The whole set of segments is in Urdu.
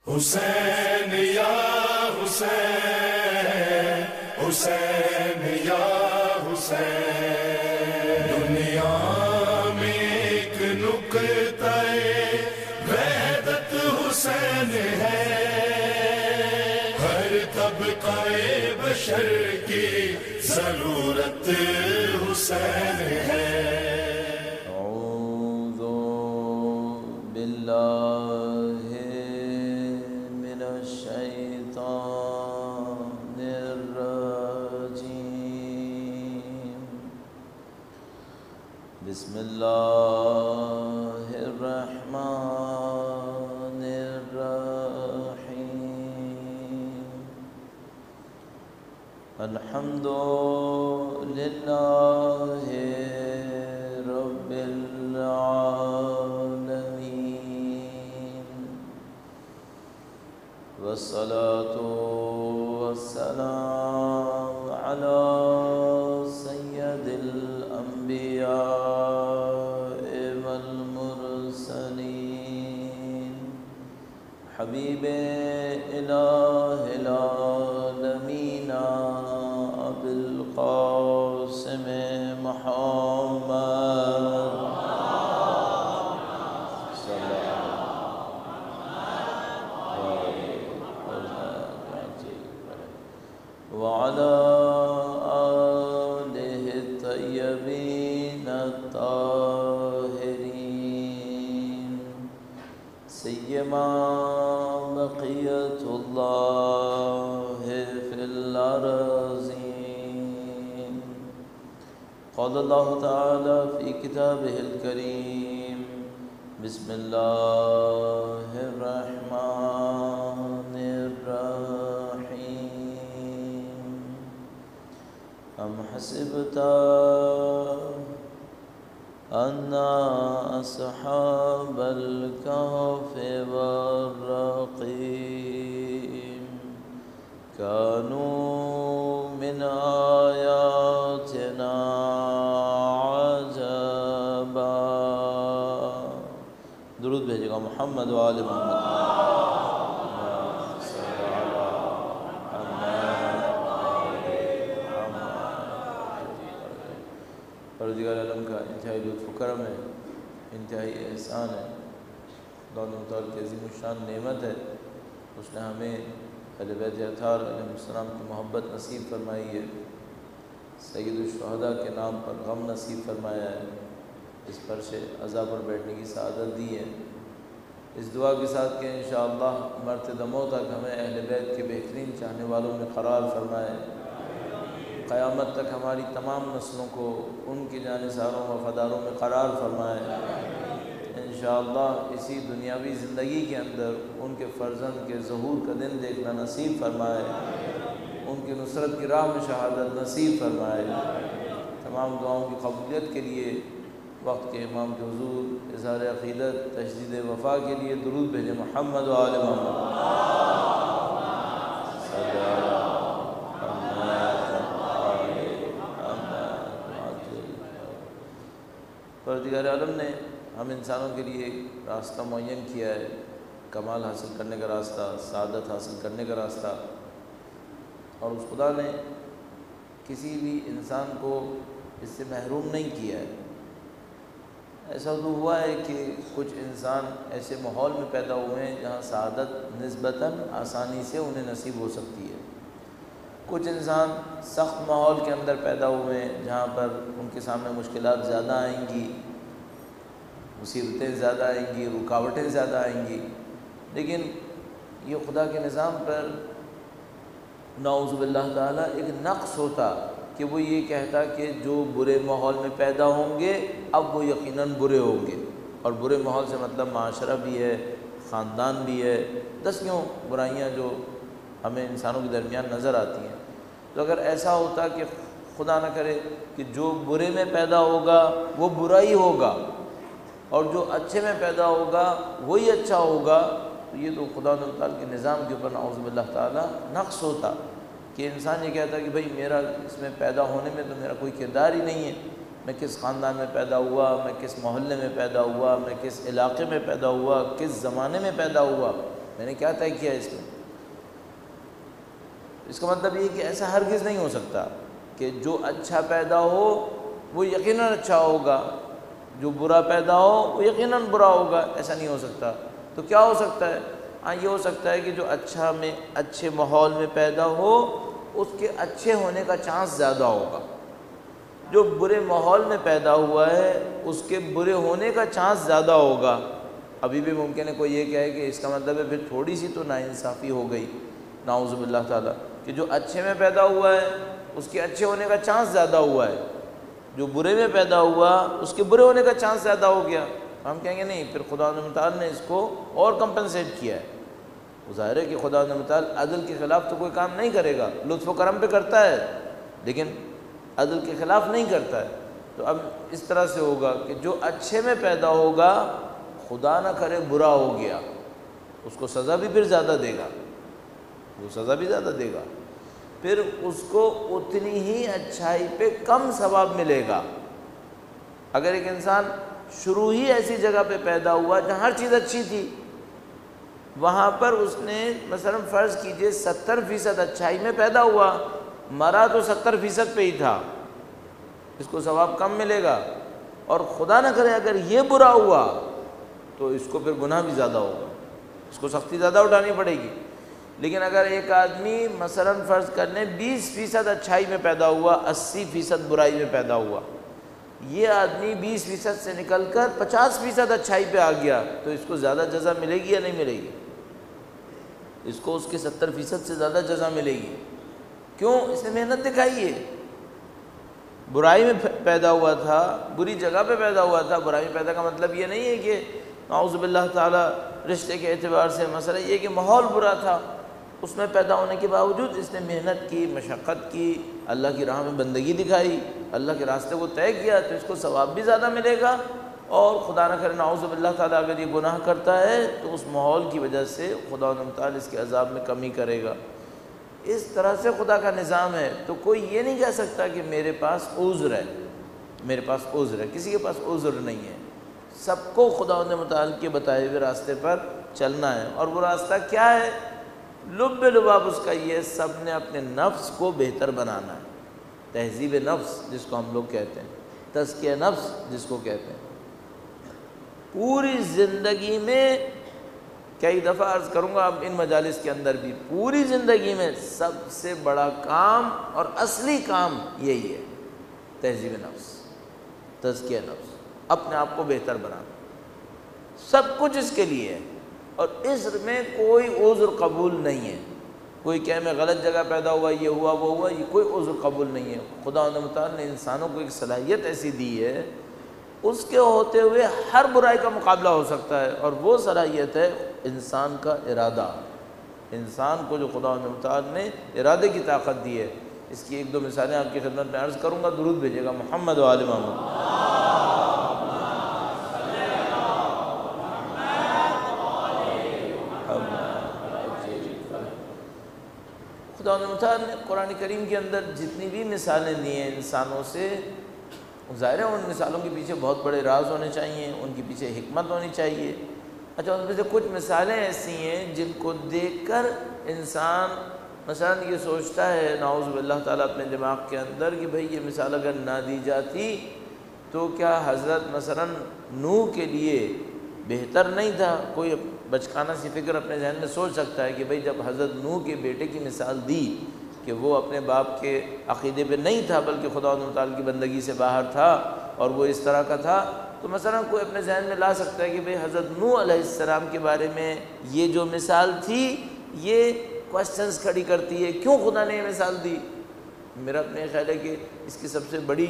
حسین یا حسین، حسین یا حسین، دنیا میں ایک نقطہ وحدت حسین ہے، ہر طبقہ بشر کی ضرورت حسین ہے۔ اعوذ باللہ من الشیطان الرجیم، بسم اللہ الرحمن الرحیم، الحمد للہ رب العالمین، والصلاة والسلام علی سید الانبیاء والمرسلین، حبیب الہ العالمین ابی القاسم محمد وعلى آلہ الطیبین الطاہرین، سیما بقیت اللہ فی الارضین۔ قال اللہ تعالی فی کتابہ الکریم، بسم اللہ الرحمن الرحیم، ام حسبت ان اصحاب الکہف والرقیم كانوا من آیاتنا عجبا۔ درود بھیجے گا محمد و آل محمد۔ پروردگار عالم کا انتہائی لطف و کرم ہے، انتہائی احسان ہے، اللہ تعالیٰ کی عظیم الشان نعمت ہے۔ اس نے ہمیں اہل بیت اطہار علیہ السلام کی محبت نصیب فرمائی ہے، سید الشہداء کے نام پر غم نصیب فرمایا ہے، اس فرش عزا پر بیٹھنے کی سعادت دی ہے۔ اس دعا کے ساتھ کہ انشاءاللہ مرتے دموں تک ہمیں اہل بیت کے بہترین چاہنے والوں میں قرار فرمائے، قیامت تک ہماری تمام نسلوں کو ان کی جانثاروں وفاداروں میں قرار فرمائے۔ انشاءاللہ اسی دنیاوی زندگی کے اندر ان کے فرزند کے ظہور کا دن دیکھنا نصیب فرمائے، ان کی نصرت کی راہ میں شہادت نصیب فرمائے۔ تمام دعاؤں کی قبولیت کے لیے وقت کے امام کے حضور اظہار عقیدت تجدید وفا کے لیے درود بھیجیں محمد و آل محمد۔ پروردگار عالم نے ہم انسانوں کے لیے ایک راستہ معین کیا ہے، کمال حاصل کرنے کا راستہ، سعادت حاصل کرنے کا راستہ، اور اس خدا نے کسی بھی انسان کو اس سے محروم نہیں کیا ہے۔ ایسا تو ہوا ہے کہ کچھ انسان ایسے ماحول میں پیدا ہوئے ہیں جہاں سعادت نسبتاً آسانی سے انہیں نصیب ہو سکتی ہے، کچھ انسان سخت ماحول کے اندر پیدا ہوئے ہیں جہاں پر ان کے سامنے مشکلات زیادہ آئیں گی، مصیبتیں زیادہ آئیں گی، رکاوٹیں زیادہ آئیں گی، لیکن یہ خدا کے نظام پر نعوذ باللہ تعالیٰ ایک نقص ہوتا کہ وہ یہ کہتا کہ جو برے ماحول میں پیدا ہوں گے اب وہ یقیناً برے ہوں گے، اور برے ماحول سے مطلب معاشرہ بھی ہے، خاندان بھی ہے، دسیوں برائیاں جو ہمیں انسانوں کے درمیان نظر آتی ہیں۔ تو اگر ایسا ہوتا کہ خدا نہ کرے کہ جو برے میں پیدا ہوگا وہ برا ہی ہوگا اور جو اچھے میں پیدا ہوگا وہی اچھا ہوگا، تو یہ تو خدا تعالیٰ کے نظام کے اوپر نعوذ باللہ تعالیٰ نقص ہوتا کہ انسان یہ کہتا کہ بھئی میرا اس میں پیدا ہونے میں تو میرا کوئی کردار ہی نہیں ہے، میں کس خاندان میں پیدا ہوا، میں کس محلے میں پیدا ہوا، میں کس علاقے میں پیدا ہوا، کس زمانے میں پیدا ہوا، میں نے کیا طے کیا اس میں؟ اس کا مطلب یہ کہ ایسا ہرگز نہیں ہو سکتا کہ جو اچھا پیدا ہو وہ یقیناً اچھا ہوگا، جو برا پیدا ہو وہ یقیناً برا ہوگا، ایسا نہیں ہو سکتا۔ تو کیا ہو سکتا ہے؟ ہاں یہ ہو سکتا ہے کہ جو اچھے ماحول میں پیدا ہو اس کے اچھے ہونے کا چانس زیادہ ہوگا، جو برے ماحول میں پیدا ہوا ہے اس کے برے ہونے کا چانس زیادہ ہوگا۔ ابھی بھی ممکن ہے کوئی یہ کہے کہ اس کا مطلب ہے پھر تھوڑی سی تو ناانصافی ہو گئی، نعوذ باللہ تعالیٰ، کہ جو اچھے میں پیدا ہوا ہے اس کے اچھے ہونے کا چانس زیادہ ہوا ہے، جو برے میں پیدا ہوا اس کے برے ہونے کا چانس زیادہ ہو گیا۔ ہم کہیں گے نہیں، پھر خدا متعال نے اس کو اور کمپنسیٹ کیا ہے۔ ظاہر ہے کہ خدا متعال عدل کے خلاف تو کوئی کام نہیں کرے گا، لطف و کرم پہ کرتا ہے لیکن عدل کے خلاف نہیں کرتا ہے۔ تو اب اس طرح سے ہوگا کہ جو اچھے میں پیدا ہوگا خدا نہ کرے برا ہو گیا، اس کو سزا بھی پھر زیادہ دے گا، وہ سزا بھی زیادہ دے گا، پھر اس کو اتنی ہی اچھائی پہ کم ثواب ملے گا۔ اگر ایک انسان شروع ہی ایسی جگہ پہ پیدا ہوا جہاں ہر چیز اچھی تھی، وہاں پر اس نے مثلا فرض کیجئے 70% اچھائی میں پیدا ہوا، مرا تو 70% پہ ہی تھا، اس کو ثواب کم ملے گا۔ اور خدا نہ کرے اگر یہ برا ہوا تو اس کو پھر گناہ بھی زیادہ ہوگا، اس کو سختی زیادہ اٹھانی پڑے گی۔ لیکن اگر ایک آدمی مثلا فرض کرنے 20% اچھائی میں پیدا ہوا، 80% برائی میں پیدا ہوا، یہ آدمی 20% سے نکل کر 50% اچھائی پہ آ گیا، تو اس کو زیادہ جزا ملے گی یا نہیں ملے گی؟ اس کو اس کے 70% سے زیادہ جزا ملے گی۔ کیوں؟ اس نے محنت دکھائی ہے، برائی میں پیدا ہوا تھا، بری جگہ پہ پیدا ہوا تھا۔ برائی میں پیدا کا مطلب یہ نہیں ہے کہ نعوذ باللہ تعالیٰ رشتے کے اعتبار سے مسئلہ یہ کہ ماحول برا تھا، اس میں پیدا ہونے کے باوجود اس نے محنت کی، مشقت کی، اللہ کی راہ میں بندگی دکھائی، اللہ کے راستے کو طے کیا، تو اس کو ثواب بھی زیادہ ملے گا۔ اور خدا نہ کرے نعوذ باللہ تعالیٰ اگر یہ گناہ کرتا ہے تو اس ماحول کی وجہ سے خدا تعالیٰ اس کے عذاب میں کمی کرے گا۔ اس طرح سے خدا کا نظام ہے۔ تو کوئی یہ نہیں کہہ سکتا کہ میرے پاس عذر ہے، میرے پاس عذر ہے، کسی کے پاس عذر نہیں ہے۔ سب کو خدا متعال کے بتائے ہوئے راستے پر چلنا ہے۔ اور وہ راستہ کیا ہے؟ لب لباب اس کا یہ، سب نے اپنے نفس کو بہتر بنانا ہے۔ تہذیب نفس جس کو ہم لوگ کہتے ہیں، تزکیہ نفس جس کو کہتے ہیں، پوری زندگی میں، کئی دفعہ عرض کروں گا اب ان مجالس کے اندر بھی، پوری زندگی میں سب سے بڑا کام اور اصلی کام یہی ہے، تہذیب نفس، تزکیہ نفس، اپنے آپ کو بہتر بنانا، سب کچھ اس کے لیے ہے۔ اور اس میں کوئی عذر قبول نہیں ہے۔ کوئی کہے میں غلط جگہ پیدا ہوا، یہ ہوا وہ ہوا، یہ کوئی عذر قبول نہیں ہے۔ خدا متعال نے انسانوں کو ایک صلاحیت ایسی دی ہے، اس کے ہوتے ہوئے ہر برائی کا مقابلہ ہو سکتا ہے، اور وہ صلاحیت ہے انسان کا ارادہ۔ انسان کو جو خدا متعال نے ارادے کی طاقت دی ہے، اس کی ایک دو مثالیں آپ کی خدمت میں عرض کروں گا۔ درود بھیجیے گا محمد و آل محمد۔ خدا متعال نے قرآن کریم کے اندر جتنی بھی مثالیں دی ہیں انسانوں سے، ظاہر ہے ان مثالوں کے پیچھے بہت بڑے راز ہونے چاہیے، ان کے پیچھے حکمت ہونی چاہیے۔ اچھا، ان میں سے کچھ مثالیں ایسی ہیں جن کو دیکھ کر انسان مثلا یہ سوچتا ہے نعوذ باللہ تعالیٰ اپنے دماغ کے اندر کہ بھئی یہ مثال اگر نہ دی جاتی تو کیا حضرت مثلا نوح کے لیے بہتر نہیں تھا؟ کوئی بچکانہ سی فکر اپنے ذہن میں سوچ سکتا ہے کہ بھئی جب حضرت نوح کے بیٹے کی مثال دی کہ وہ اپنے باپ کے عقیدے پہ نہیں تھا بلکہ خدا تعالیٰ کی بندگی سے باہر تھا اور وہ اس طرح کا تھا، تو مثلا کوئی اپنے ذہن میں لا سکتا ہے کہ بھئی حضرت نوح علیہ السلام کے بارے میں یہ جو مثال تھی یہ کوسچنز کھڑی کرتی ہے، کیوں خدا نے یہ مثال دی؟ میرا اپنے خیال ہے کہ اس کی سب سے بڑی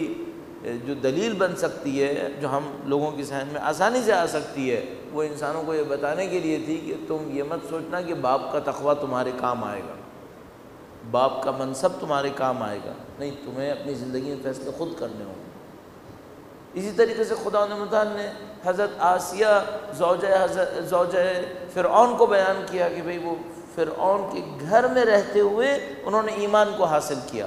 جو دلیل بن سکتی ہے، جو ہم لوگوں کے ذہن میں آسانی سے آ سکتی ہے، وہ انسانوں کو یہ بتانے کے لیے تھی کہ تم یہ مت سوچنا کہ باپ کا تقویٰ تمہارے کام آئے گا، باپ کا منصب تمہارے کام آئے گا، نہیں، تمہیں اپنی زندگی میں فیصلے خود کرنے ہوں گے۔ اسی طریقے سے خدا متعال نے حضرت آسیہ زوجہ فرعون کو بیان کیا کہ بھئی وہ فرعون کے گھر میں رہتے ہوئے انہوں نے ایمان کو حاصل کیا،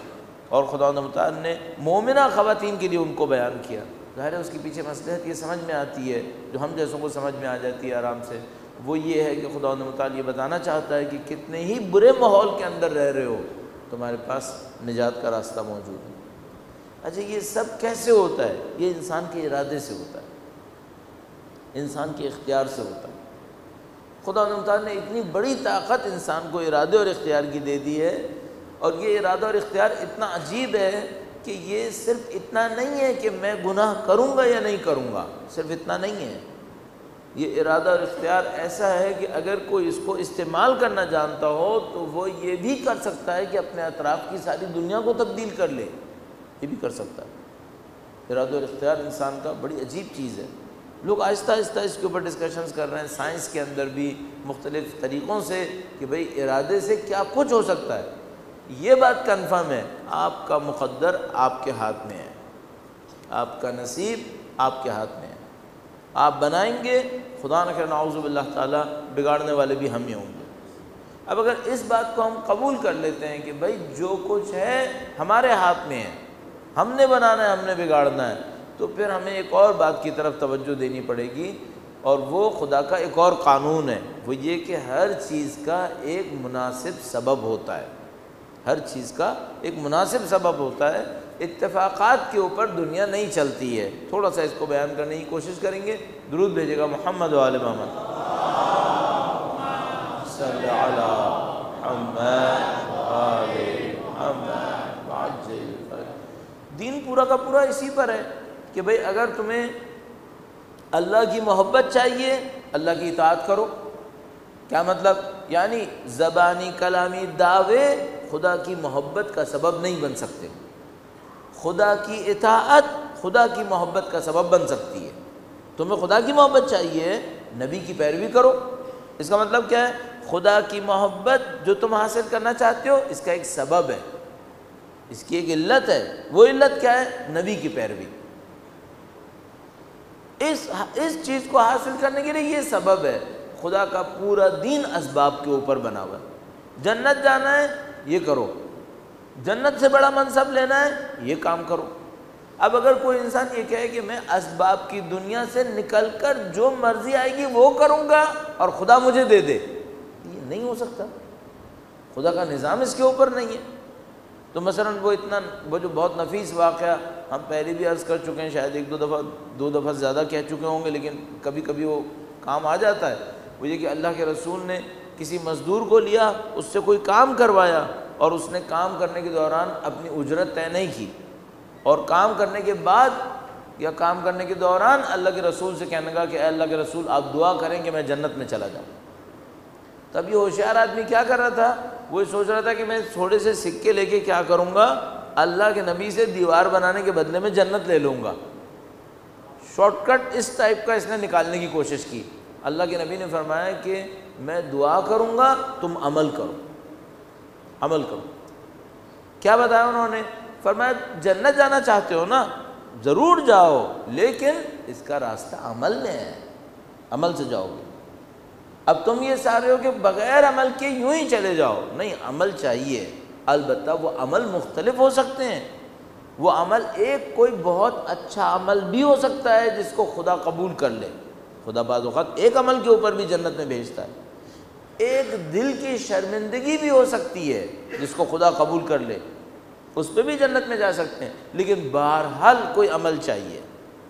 اور خدا متعال نے مومنہ خواتین کے لیے ان کو بیان کیا۔ ظاہر ہے اس کے پیچھے مصلحت یہ سمجھ میں آتی ہے جو ہم جیسوں کو سمجھ میں آ جاتی ہے آرام سے۔ وہ یہ ہے کہ خداوند متعال یہ بتانا چاہتا ہے کہ کتنے ہی برے ماحول کے اندر رہ رہے ہو تمہارے پاس نجات کا راستہ موجود ہے۔ اچھا یہ سب کیسے ہوتا ہے؟ یہ انسان کے ارادے سے ہوتا ہے، انسان کے اختیار سے ہوتا ہے۔ خداوند تعالیٰ نے اتنی بڑی طاقت انسان کو ارادے اور اختیار کی دے دی ہے، اور یہ ارادہ اور اختیار اتنا عجیب ہے کہ یہ صرف اتنا نہیں ہے کہ میں گناہ کروں گا یا نہیں کروں گا، صرف اتنا نہیں ہے۔ یہ ارادہ اور اختیار ایسا ہے کہ اگر کوئی اس کو استعمال کرنا جانتا ہو تو وہ یہ بھی کر سکتا ہے کہ اپنے اطراف کی ساری دنیا کو تبدیل کر لے، یہ بھی کر سکتا ہے۔ ارادہ اور اختیار انسان کا بڑی عجیب چیز ہے۔ لوگ آہستہ آہستہ اس کے اوپر ڈسکشنز کر رہے ہیں، سائنس کے اندر بھی مختلف طریقوں سے کہ بھئی ارادے سے کیا کچھ ہو سکتا ہے۔ یہ بات کنفرم ہے، آپ کا مقدر آپ کے ہاتھ میں ہے، آپ کا نصیب آپ کے ہاتھ میں ہے۔ آپ بنائیں گے، خدا نہ کرے نعوذ باللہ تعالیٰ بگاڑنے والے بھی ہم ہی ہوں گے۔ اب اگر اس بات کو ہم قبول کر لیتے ہیں کہ بھئی جو کچھ ہے ہمارے ہاتھ میں ہے، ہم نے بنانا ہے، ہم نے بگاڑنا ہے، تو پھر ہمیں ایک اور بات کی طرف توجہ دینی پڑے گی، اور وہ خدا کا ایک اور قانون ہے، وہ یہ کہ ہر چیز کا ایک مناسب سبب ہوتا ہے، ہر چیز کا ایک مناسب سبب ہوتا ہے۔ اتفاقات کے اوپر دنیا نہیں چلتی ہے۔ تھوڑا سا اس کو بیان کرنے کی کوشش کریں گے، درود بھیجے گا محمد و آل محمد صلی علی محمد و آل محمد۔ دین پورا کا پورا اسی پر ہے کہ بھئی اگر تمہیں اللہ کی محبت چاہیے، اللہ کی اطاعت کرو۔ کیا مطلب؟ یعنی زبانی کلامی دعوے خدا کی محبت کا سبب نہیں بن سکتے، خدا کی اطاعت خدا کی محبت کا سبب بن سکتی ہے۔ تمہیں خدا کی محبت چاہیے، نبی کی پیروی کرو۔ اس کا مطلب کیا ہے؟ خدا کی محبت جو تم حاصل کرنا چاہتے ہو اس کا ایک سبب ہے، اس کی ایک علت ہے۔ وہ علت کیا ہے؟ نبی کی پیروی۔ اس چیز کو حاصل کرنے کے لیے یہ سبب ہے۔ خدا کا پورا دین اسباب کے اوپر بنا ہوا ہے۔ جنت جانا ہے، یہ کرو۔ جنت سے بڑا منصب لینا ہے، یہ کام کرو۔ اب اگر کوئی انسان یہ کہے کہ میں اسباب کی دنیا سے نکل کر جو مرضی آئے گی وہ کروں گا اور خدا مجھے دے دے، یہ نہیں ہو سکتا۔ خدا کا نظام اس کے اوپر نہیں ہے۔ تو مثلا وہ جو بہت نفیس واقعہ ہم پہلے بھی عرض کر چکے ہیں، شاید ایک دو دفعہ زیادہ کہہ چکے ہوں گے، لیکن کبھی کبھی وہ کام آ جاتا ہے۔ وہ یہ کہ اللہ کے رسول نے کسی مزدور کو لیا، اس سے کوئی کام کروایا، اور اس نے کام کرنے کے دوران اپنی اجرت طے نہیں کی، اور کام کرنے کے بعد یا کام کرنے کے دوران اللہ کے رسول سے کہنے لگا کہ اے اللہ کے رسول آپ دعا کریں کہ میں جنت میں چلا جاؤں۔ تب یہ ہوشیار آدمی کیا کر رہا تھا؟ وہ سوچ رہا تھا کہ میں تھوڑے سے سکے لے کے کیا کروں گا، اللہ کے نبی سے دیوار بنانے کے بدلے میں جنت لے لوں گا۔ شارٹ کٹ اس ٹائپ کا اس نے نکالنے کی کوشش کی۔ اللہ کے نبی نے فرمایا کہ میں دعا کروں گا، تم عمل کرو، عمل کرو۔ کیا بتایا انہوں نے؟ فرمایا جنت جانا چاہتے ہو نا، ضرور جاؤ، لیکن اس کا راستہ عمل میں ہے، عمل سے جاؤ گے۔ اب تم یہ سارے ہو کہ بغیر عمل کے یوں ہی چلے جاؤ، نہیں، عمل چاہیے۔ البتہ وہ عمل مختلف ہو سکتے ہیں۔ وہ عمل ایک کوئی بہت اچھا عمل بھی ہو سکتا ہے جس کو خدا قبول کر لے۔ خدا بعض اوقات ایک عمل کے اوپر بھی جنت میں بھیجتا ہے۔ ایک دل کی شرمندگی بھی ہو سکتی ہے جس کو خدا قبول کر لے، اس پہ بھی جنت میں جا سکتے ہیں، لیکن بہرحال کوئی عمل چاہیے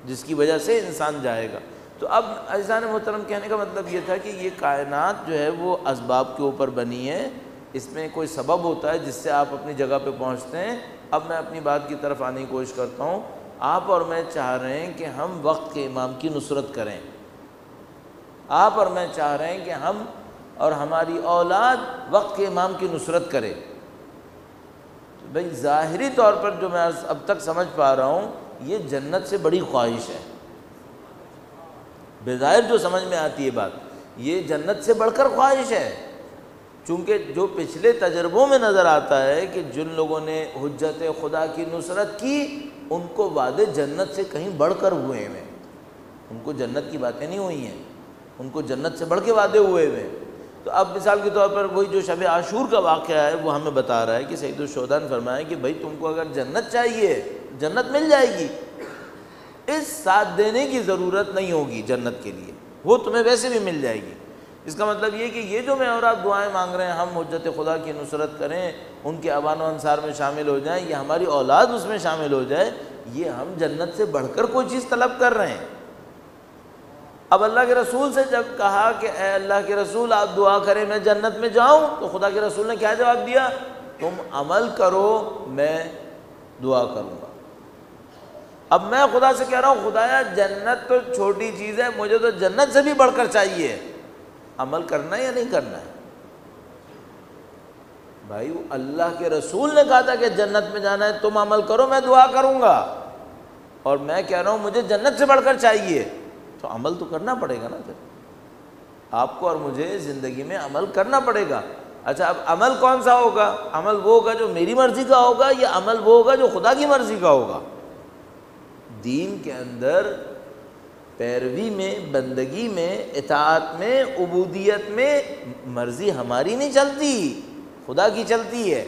جس کی وجہ سے انسان جائے گا۔ تو اب عزیزان محترم کہنے کا مطلب یہ تھا کہ یہ کائنات جو ہے وہ اسباب کے اوپر بنی ہے، اس میں کوئی سبب ہوتا ہے جس سے آپ اپنی جگہ پہ پہنچتے ہیں۔ اب میں اپنی بات کی طرف آنے کی کوشش کرتا ہوں۔ آپ اور میں چاہ رہے ہیں کہ ہم وقت کے امام کی نصرت کریں، آپ اور میں چاہ رہے ہیں کہ ہم اور ہماری اولاد وقت کے امام کی نصرت کرے۔ بھئی ظاہری طور پر جو میں اب تک سمجھ پا رہا ہوں، یہ جنت سے بڑی خواہش ہے۔ بظاہر جو سمجھ میں آتی ہے بات، یہ جنت سے بڑھ کر خواہش ہے، چونکہ جو پچھلے تجربوں میں نظر آتا ہے کہ جن لوگوں نے حجت خدا کی نصرت کی ان کو وعدے جنت سے کہیں بڑھ کر ہوئے ہیں، ان کو جنت کی باتیں نہیں ہوئی ہیں، ان کو جنت سے بڑھ کے وعدے ہوئے ہوئے۔ تو اب مثال کے طور پر وہی جو شب عاشور کا واقعہ ہے وہ ہمیں بتا رہا ہے کہ سید الشہداء نے فرمایا کہ بھائی تم کو اگر جنت چاہیے جنت مل جائے گی، اس ساتھ دینے کی ضرورت نہیں ہوگی جنت کے لیے، وہ تمہیں ویسے بھی مل جائے گی۔ اس کا مطلب یہ کہ یہ جو میں اور آپ دعائیں مانگ رہے ہیں، ہم حجت خدا کی نصرت کریں، ان کے اوان و انصار میں شامل ہو جائیں، یا ہماری اولاد اس میں شامل ہو جائے، یہ ہم جنت سے بڑھ کر کوئی چیز طلب کر رہے ہیں۔ اب اللہ کے رسول سے جب کہا کہ اے اللہ کے رسول آپ دعا کریں میں جنت میں جاؤں، تو خدا کے رسول نے کیا جواب دیا؟ تم عمل کرو میں دعا کروں گا۔ اب میں خدا سے کہہ رہا ہوں خدایا جنت تو چھوٹی چیز ہے، مجھے تو جنت سے بھی بڑھ کر چاہیے، عمل کرنا ہے یا نہیں کرنا ہے؟ بھائی اللہ کے رسول نے کہا تھا کہ جنت میں جانا ہے، تم عمل کرو میں دعا کروں گا، اور میں کہہ رہا ہوں مجھے جنت سے بڑھ کر چاہیے، تو عمل تو کرنا پڑے گا نا۔ پھر آپ کو اور مجھے زندگی میں عمل کرنا پڑے گا۔ اچھا اب عمل کون سا ہوگا؟ عمل وہ ہوگا جو میری مرضی کا ہوگا، یا عمل وہ ہوگا جو خدا کی مرضی کا ہوگا؟ دین کے اندر پیروی میں، بندگی میں، اطاعت میں، عبودیت میں مرضی ہماری نہیں چلتی، خدا کی چلتی ہے۔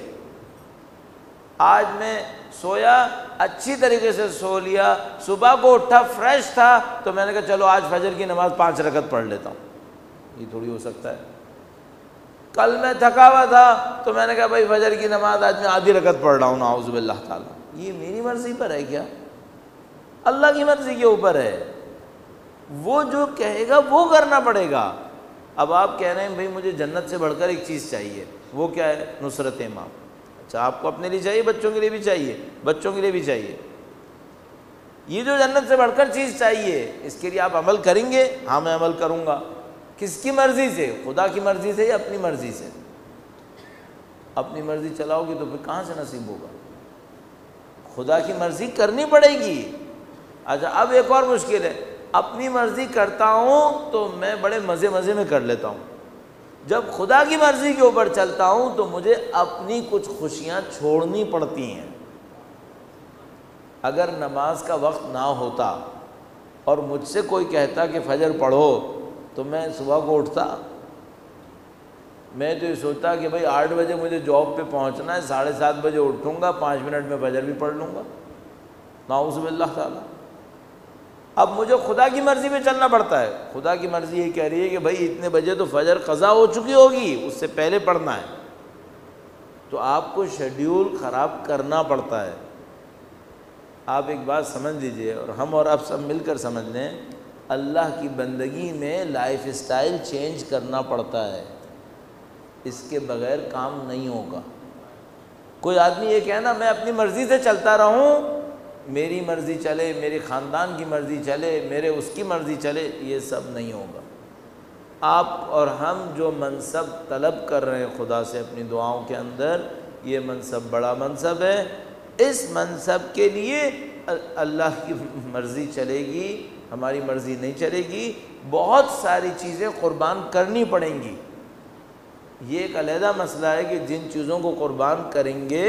آج میں سویا، اچھی طریقے سے سو لیا، صبح کو اٹھا فریش تھا، تو میں نے کہا چلو آج فجر کی نماز 5 رکعت پڑھ لیتا ہوں، یہ تھوڑی ہو سکتا ہے۔ کل میں تھکا ہوا تھا تو میں نے کہا بھائی فجر کی نماز آج میں آدھی رکعت پڑھ رہا ہوں، اعوذ باللہ تعالیٰ۔ یہ میری مرضی پر ہے کیا؟ اللہ کی مرضی کے اوپر ہے، وہ جو کہے گا وہ کرنا پڑے گا۔ اب آپ کہہ رہے ہیں بھائی مجھے جنت سے بڑھ کر ایک چیز چاہیے، وہ کیا ہے؟ نصرت امام۔ اچھا آپ کو اپنے لیے چاہیے، بچوں کے لیے بھی چاہیے، بچوں کے لیے بھی چاہیے۔ یہ جو جنت سے بڑھ کر چیز چاہیے، اس کے لیے آپ عمل کریں گے؟ ہاں میں عمل کروں گا۔ کس کی مرضی سے؟ خدا کی مرضی سے یا اپنی مرضی سے؟ اپنی مرضی چلاؤ گی تو پھر کہاں سے نصیب ہوگا؟ خدا کی مرضی کرنی پڑے گی۔ اچھا اب ایک اور مشکل ہے، اپنی مرضی کرتا ہوں تو میں بڑے مزے میں کر لیتا ہوں، جب خدا کی مرضی کے اوپر چلتا ہوں تو مجھے اپنی کچھ خوشیاں چھوڑنی پڑتی ہیں۔ اگر نماز کا وقت نہ ہوتا اور مجھ سے کوئی کہتا کہ فجر پڑھو تو میں صبح کو اٹھتا؟ میں تو یہ سوچتا کہ بھائی 8 بجے مجھے جاب پہ پہنچنا ہے، 7:30 بجے اٹھوں گا، 5 منٹ میں فجر بھی پڑھ لوں گا، نعوذ باللہ تعالیٰ۔ اب مجھے خدا کی مرضی میں چلنا پڑتا ہے۔ خدا کی مرضی یہ کہہ رہی ہے کہ بھائی اتنے بجے تو فجر قضا ہو چکی ہوگی، اس سے پہلے پڑھنا ہے، تو آپ کو شیڈیول خراب کرنا پڑتا ہے۔ آپ ایک بات سمجھ لیجئے، اور ہم اور آپ سب مل کر سمجھ لیں، اللہ کی بندگی میں لائف اسٹائل چینج کرنا پڑتا ہے، اس کے بغیر کام نہیں ہوگا۔ کوئی آدمی یہ کہنا میں اپنی مرضی سے چلتا رہوں، میری مرضی چلے، میرے خاندان کی مرضی چلے، میرے اس کی مرضی چلے، یہ سب نہیں ہوگا۔ آپ اور ہم جو منصب طلب کر رہے ہیں خدا سے اپنی دعاؤں کے اندر، یہ منصب بڑا منصب ہے، اس منصب کے لیے اللہ کی مرضی چلے گی، ہماری مرضی نہیں چلے گی، بہت ساری چیزیں قربان کرنی پڑیں گی۔ یہ ایک علیحدہ مسئلہ ہے کہ جن چیزوں کو قربان کریں گے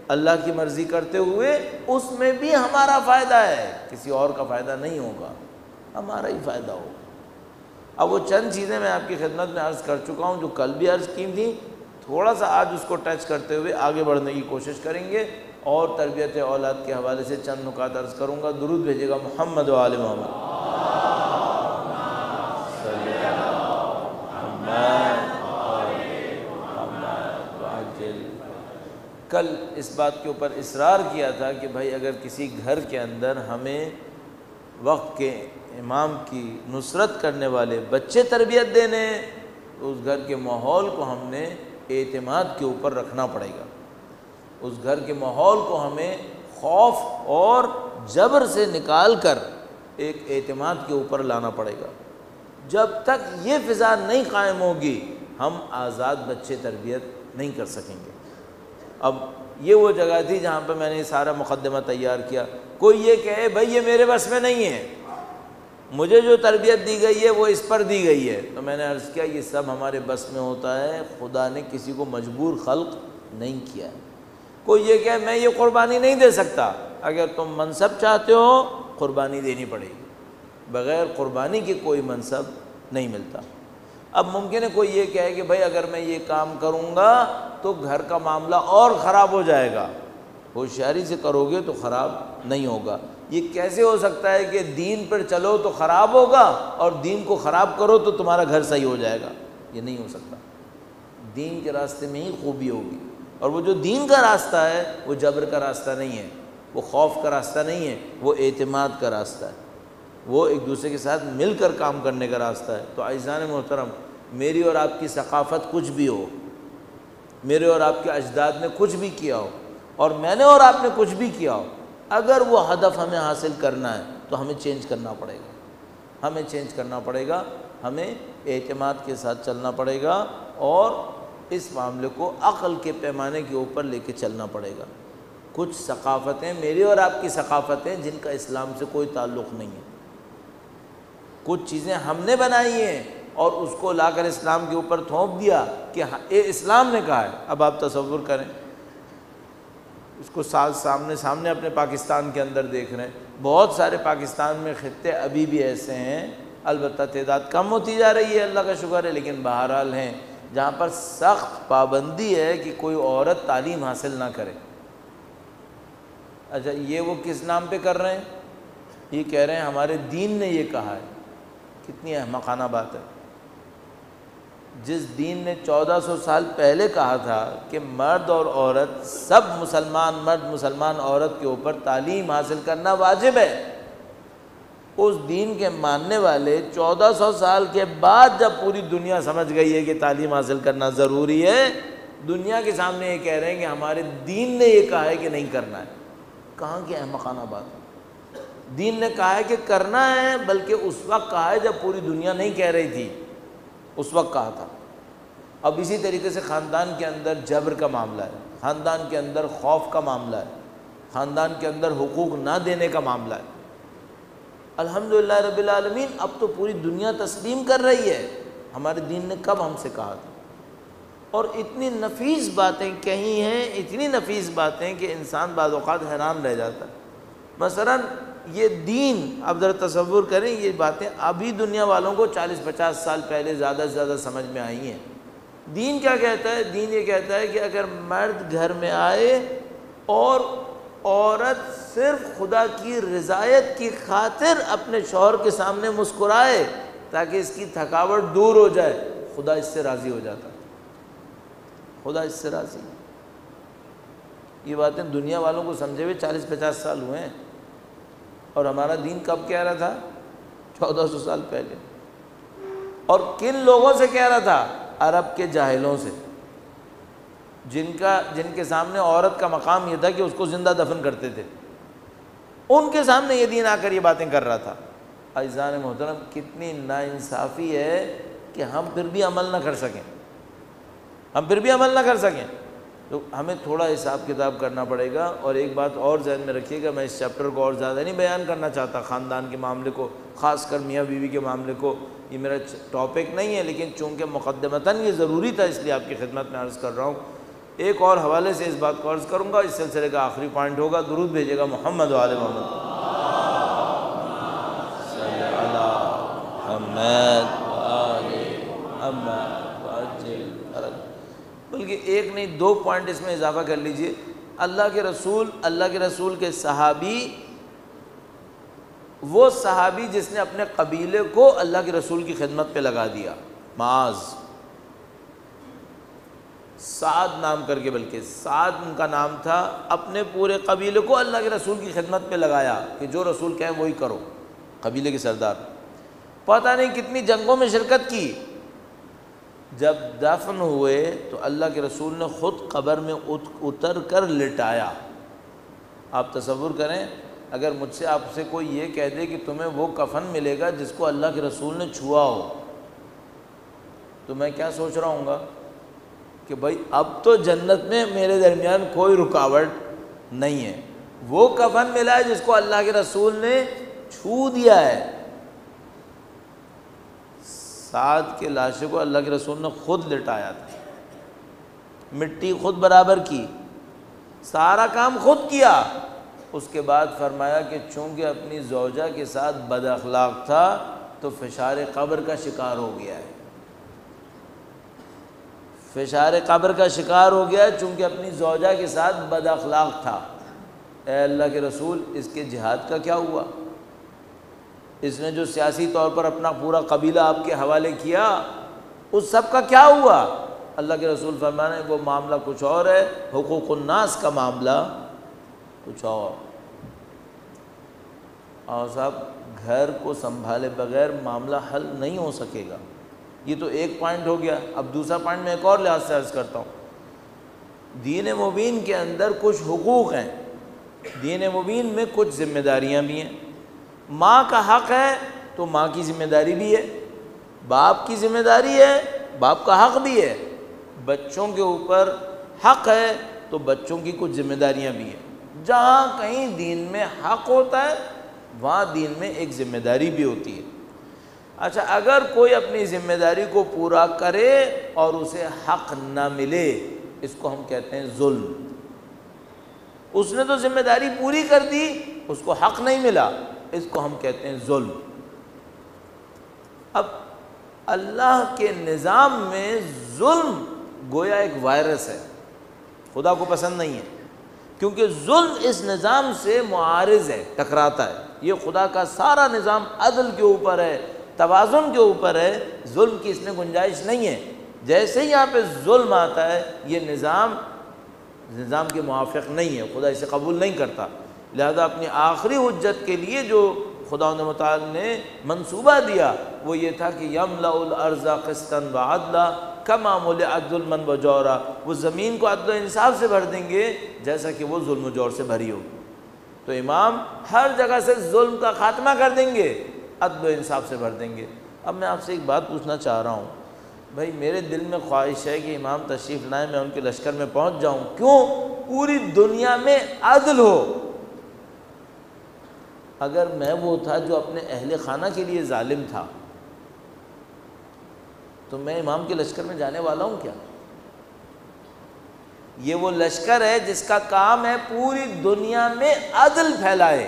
اللہ کی مرضی کرتے ہوئے، اس میں بھی ہمارا فائدہ ہے، کسی اور کا فائدہ نہیں ہوگا، ہمارا ہی فائدہ ہوگا۔ اب وہ چند چیزیں میں آپ کی خدمت میں عرض کر چکا ہوں جو کل بھی عرض کی تھیں، تھوڑا سا آج اس کو ٹچ کرتے ہوئے آگے بڑھنے کی کوشش کریں گے، اور تربیت اولاد کے حوالے سے چند نکات عرض کروں گا۔ درود بھیجے گا محمد و آل محمد۔ کل اس بات کے اوپر اصرار کیا تھا کہ بھائی اگر کسی گھر کے اندر ہمیں وقت کے امام کی نصرت کرنے والے بچے تربیت دینے، تو اس گھر کے ماحول کو ہم نے اعتماد کے اوپر رکھنا پڑے گا۔ اس گھر کے ماحول کو ہمیں خوف اور جبر سے نکال کر ایک اعتماد کے اوپر لانا پڑے گا۔ جب تک یہ فضا نہیں قائم ہوگی، ہم آزاد بچے تربیت نہیں کر سکیں گے۔ اب یہ وہ جگہ تھی جہاں پہ میں نے سارا مقدمہ تیار کیا۔ کوئی یہ کہے بھائی یہ میرے بس میں نہیں ہے، مجھے جو تربیت دی گئی ہے وہ اس پر دی گئی ہے، تو میں نے عرض کیا یہ سب ہمارے بس میں ہوتا ہے، خدا نے کسی کو مجبور خلق نہیں کیا ہے۔ کوئی یہ کہے میں یہ قربانی نہیں دے سکتا، اگر تم منصب چاہتے ہو قربانی دینی پڑے گی، بغیر قربانی کے کوئی منصب نہیں ملتا۔ اب ممکن ہے کوئی یہ کہے کہ بھائی اگر میں یہ کام کروں گا تو گھر کا معاملہ اور خراب ہو جائے گا، ہوشیاری سے کرو گے تو خراب نہیں ہوگا۔ یہ کیسے ہو سکتا ہے کہ دین پر چلو تو خراب ہوگا اور دین کو خراب کرو تو تمہارا گھر صحیح ہو جائے گا؟ یہ نہیں ہو سکتا۔ دین کے راستے میں ہی خوبی ہوگی، اور وہ جو دین کا راستہ ہے وہ جبر کا راستہ نہیں ہے، وہ خوف کا راستہ نہیں ہے، وہ اعتماد کا راستہ ہے، وہ ایک دوسرے کے ساتھ مل کر کام کرنے کا راستہ ہے۔ تو عزیزان محترم، میری اور آپ کی ثقافت کچھ بھی ہو، میرے اور آپ کے اجداد نے کچھ بھی کیا ہو، اور میں نے اور آپ نے کچھ بھی کیا ہو، اگر وہ ہدف ہمیں حاصل کرنا ہے تو ہمیں چینج کرنا پڑے گا، ہمیں چینج کرنا پڑے گا، ہمیں اعتماد کے ساتھ چلنا پڑے گا، اور اس معاملے کو عقل کے پیمانے کے اوپر لے کے چلنا پڑے گا۔ کچھ ثقافتیں میری اور آپ کی ثقافتیں جن کا اسلام سے کوئی تعلق نہیں ہے، کچھ چیزیں ہم نے بنائی ہیں اور اس کو لا کر اسلام کے اوپر تھوپ دیا کہ یہ اسلام نے کہا ہے۔ اب آپ تصور کریں، اس کو سامنے اپنے پاکستان کے اندر دیکھ رہے ہیں، بہت سارے پاکستان میں خطے ابھی بھی ایسے ہیں، البتہ تعداد کم ہوتی جا رہی ہے، اللہ کا شکر ہے، لیکن بہرحال ہیں جہاں پر سخت پابندی ہے کہ کوئی عورت تعلیم حاصل نہ کرے۔ اچھا، یہ وہ کس نام پہ کر رہے ہیں؟ یہ کہہ رہے ہیں ہمارے دین نے یہ کہا ہے۔ کتنی احمقانہ بات ہے! جس دین نے 1400 سال پہلے کہا تھا کہ مرد اور عورت، سب مسلمان مرد مسلمان عورت کے اوپر تعلیم حاصل کرنا واجب ہے، اس دین کے ماننے والے 1400 سال کے بعد جب پوری دنیا سمجھ گئی ہے کہ تعلیم حاصل کرنا ضروری ہے، دنیا کے سامنے یہ کہہ رہے ہیں کہ ہمارے دین نے یہ کہا ہے کہ نہیں کرنا ہے۔ کہاں کی احمقانہ بات ہے! دین نے کہا ہے کہ کرنا ہے، بلکہ اس وقت کہا ہے جب پوری دنیا نہیں کہہ رہی تھی، اس وقت کہا تھا۔ اب اسی طریقے سے خاندان کے اندر جبر کا معاملہ ہے، خاندان کے اندر خوف کا معاملہ ہے، خاندان کے اندر حقوق نہ دینے کا معاملہ ہے۔ الحمدللہ رب العالمین، اب تو پوری دنیا تسلیم کر رہی ہے، ہمارے دین نے کب ہم سے کہا تھا، اور اتنی نفیس باتیں کہی ہیں، اتنی نفیس باتیں کہ انسان بعض اوقات حیران رہ جاتا ہے۔ مثلا یہ دین، اب ذرا تصور کریں، یہ باتیں ابھی دنیا والوں کو 40-50 سال پہلے زیادہ سے زیادہ سمجھ میں آئی ہیں۔ دین کیا کہتا ہے؟ دین یہ کہتا ہے کہ اگر مرد گھر میں آئے اور عورت صرف خدا کی رضایت کی خاطر اپنے شوہر کے سامنے مسکرائے تاکہ اس کی تھکاوٹ دور ہو جائے، خدا اس سے راضی ہو جاتا ہے، خدا اس سے راضی۔ یہ باتیں دنیا والوں کو سمجھے ہوئے 40-50 سال ہوئے ہیں، اور ہمارا دین کب کہہ رہا تھا؟ 1400 سال پہلے۔ اور کن لوگوں سے کہہ رہا تھا؟ عرب کے جاہلوں سے، جن کے سامنے عورت کا مقام یہ تھا کہ اس کو زندہ دفن کرتے تھے، ان کے سامنے یہ دین آ کر یہ باتیں کر رہا تھا۔ عزیزان محترم، کتنی ناانصافی ہے کہ ہم پھر بھی عمل نہ کر سکیں، تو ہمیں تھوڑا حساب کتاب کرنا پڑے گا۔ اور ایک بات اور ذہن میں رکھیے گا، میں اس چیپٹر کو اور زیادہ نہیں بیان کرنا چاہتا، خاندان کے معاملے کو، خاص کر میاں بیوی کے معاملے کو، یہ میرا ٹاپک نہیں ہے، لیکن چونکہ مقدمتاً یہ ضروری تھا اس لیے آپ کی خدمت میں عرض کر رہا ہوں۔ ایک اور حوالے سے اس بات کو عرض کروں گا، اس سلسلے کا آخری پوائنٹ ہوگا، درود بھیجے گا محمد و آل محمد، صلی اللہ محمد و آل محمد، بلکہ ایک نہیں 2 پوائنٹ اس میں اضافہ کر لیجئے۔ اللہ کے رسول کے صحابی، وہ صحابی جس نے اپنے قبیلے کو اللہ کے رسول کی خدمت پہ لگا دیا، معاذ، سعد نام کر کے، بلکہ سعد ان کا نام تھا، اپنے پورے قبیلے کو اللہ کے رسول کی خدمت پہ لگایا کہ جو رسول کہیں وہی کرو، قبیلے کے سردار، پتہ نہیں کتنی جنگوں میں شرکت کی۔ جب دفن ہوئے تو اللہ کے رسول نے خود قبر میں اتر کر لٹایا۔ آپ تصور کریں، اگر مجھ سے آپ سے کوئی یہ کہہ دے کہ تمہیں وہ کفن ملے گا جس کو اللہ کے رسول نے چھوا ہو، تو میں کیا سوچ رہا ہوں گا کہ بھائی اب تو جنت میں میرے درمیان کوئی رکاوٹ نہیں ہے، وہ کفن ملا ہے جس کو اللہ کے رسول نے چھو دیا ہے۔ سعد کے لاشے کو اللہ کے رسول نے خود لٹایا تھا، مٹی خود برابر کی، سارا کام خود کیا۔ اس کے بعد فرمایا کہ چونکہ اپنی زوجہ کے ساتھ بد اخلاق تھا تو فشار قبر کا شکار ہو گیا ہے، فشار قبر کا شکار ہو گیا چونکہ اپنی زوجہ کے ساتھ بد اخلاق تھا۔ اے اللہ کے رسول، اس کے جہاد کا کیا ہوا؟ اس نے جو سیاسی طور پر اپنا پورا قبیلہ آپ کے حوالے کیا، اس سب کا کیا ہوا؟ اللہ کے رسول فرمانے وہ معاملہ کچھ اور ہے، حقوق الناس کا معاملہ کچھ اور صاحب گھر کو سنبھالے بغیر معاملہ حل نہیں ہو سکے گا۔ یہ تو ایک پوائنٹ ہو گیا۔ اب دوسرا پوائنٹ میں ایک اور لحاظ سے عرض کرتا ہوں۔ دین مبین کے اندر کچھ حقوق ہیں، دین مبین میں کچھ ذمہ داریاں بھی ہیں۔ ماں کا حق ہے تو ماں کی ذمہ داری بھی ہے، باپ کی ذمہ داری ہے، باپ کا حق بھی ہے، بچوں کے اوپر حق ہے تو بچوں کی کچھ ذمہ داریاں بھی ہیں۔ جہاں کہیں دین میں حق ہوتا ہے وہاں دین میں ایک ذمہ داری بھی ہوتی ہے۔ اچھا، اگر کوئی اپنی ذمہ داری کو پورا کرے اور اسے حق نہ ملے، اس کو ہم کہتے ہیں ظلم۔ اس نے تو ذمہ داری پوری کر دی، اس کو حق نہیں ملا، اس کو ہم کہتے ہیں ظلم۔ اب اللہ کے نظام میں ظلم گویا ایک وائرس ہے، خدا کو پسند نہیں ہے، کیونکہ ظلم اس نظام سے معارض ہے، ٹکراتا ہے۔ یہ خدا کا سارا نظام عدل کے اوپر ہے، توازن کے اوپر ہے، ظلم کی اس میں گنجائش نہیں ہے۔ جیسے ہی یہاں پہ ظلم آتا ہے یہ نظام کے موافق نہیں ہے، خدا اسے قبول نہیں کرتا۔ لہذا اپنی آخری حجت کے لیے جو خداوند متعال نے منصوبہ دیا وہ یہ تھا کہ یملأ الارض قسطا وعدلا کما ملئت ظلما وجورا، وہ زمین کو عدل و انصاف سے بھر دیں گے جیسا کہ وہ ظلم و جور سے بھری ہوگی۔ تو امام ہر جگہ سے ظلم کا خاتمہ کر دیں گے، عدل و انصاف سے بھر دیں گے۔ اب میں آپ سے ایک بات پوچھنا چاہ رہا ہوں، بھائی میرے دل میں خواہش ہے کہ امام تشریف لائیں، میں ان کے لشکر میں پہنچ جاؤں۔ کیوں؟ پوری دنیا میں عدل ہو۔ اگر میں وہ تھا جو اپنے اہل خانہ کے لیے ظالم تھا تو میں امام کے لشکر میں جانے والا ہوں کیا؟ یہ وہ لشکر ہے جس کا کام ہے پوری دنیا میں عدل پھیلائے،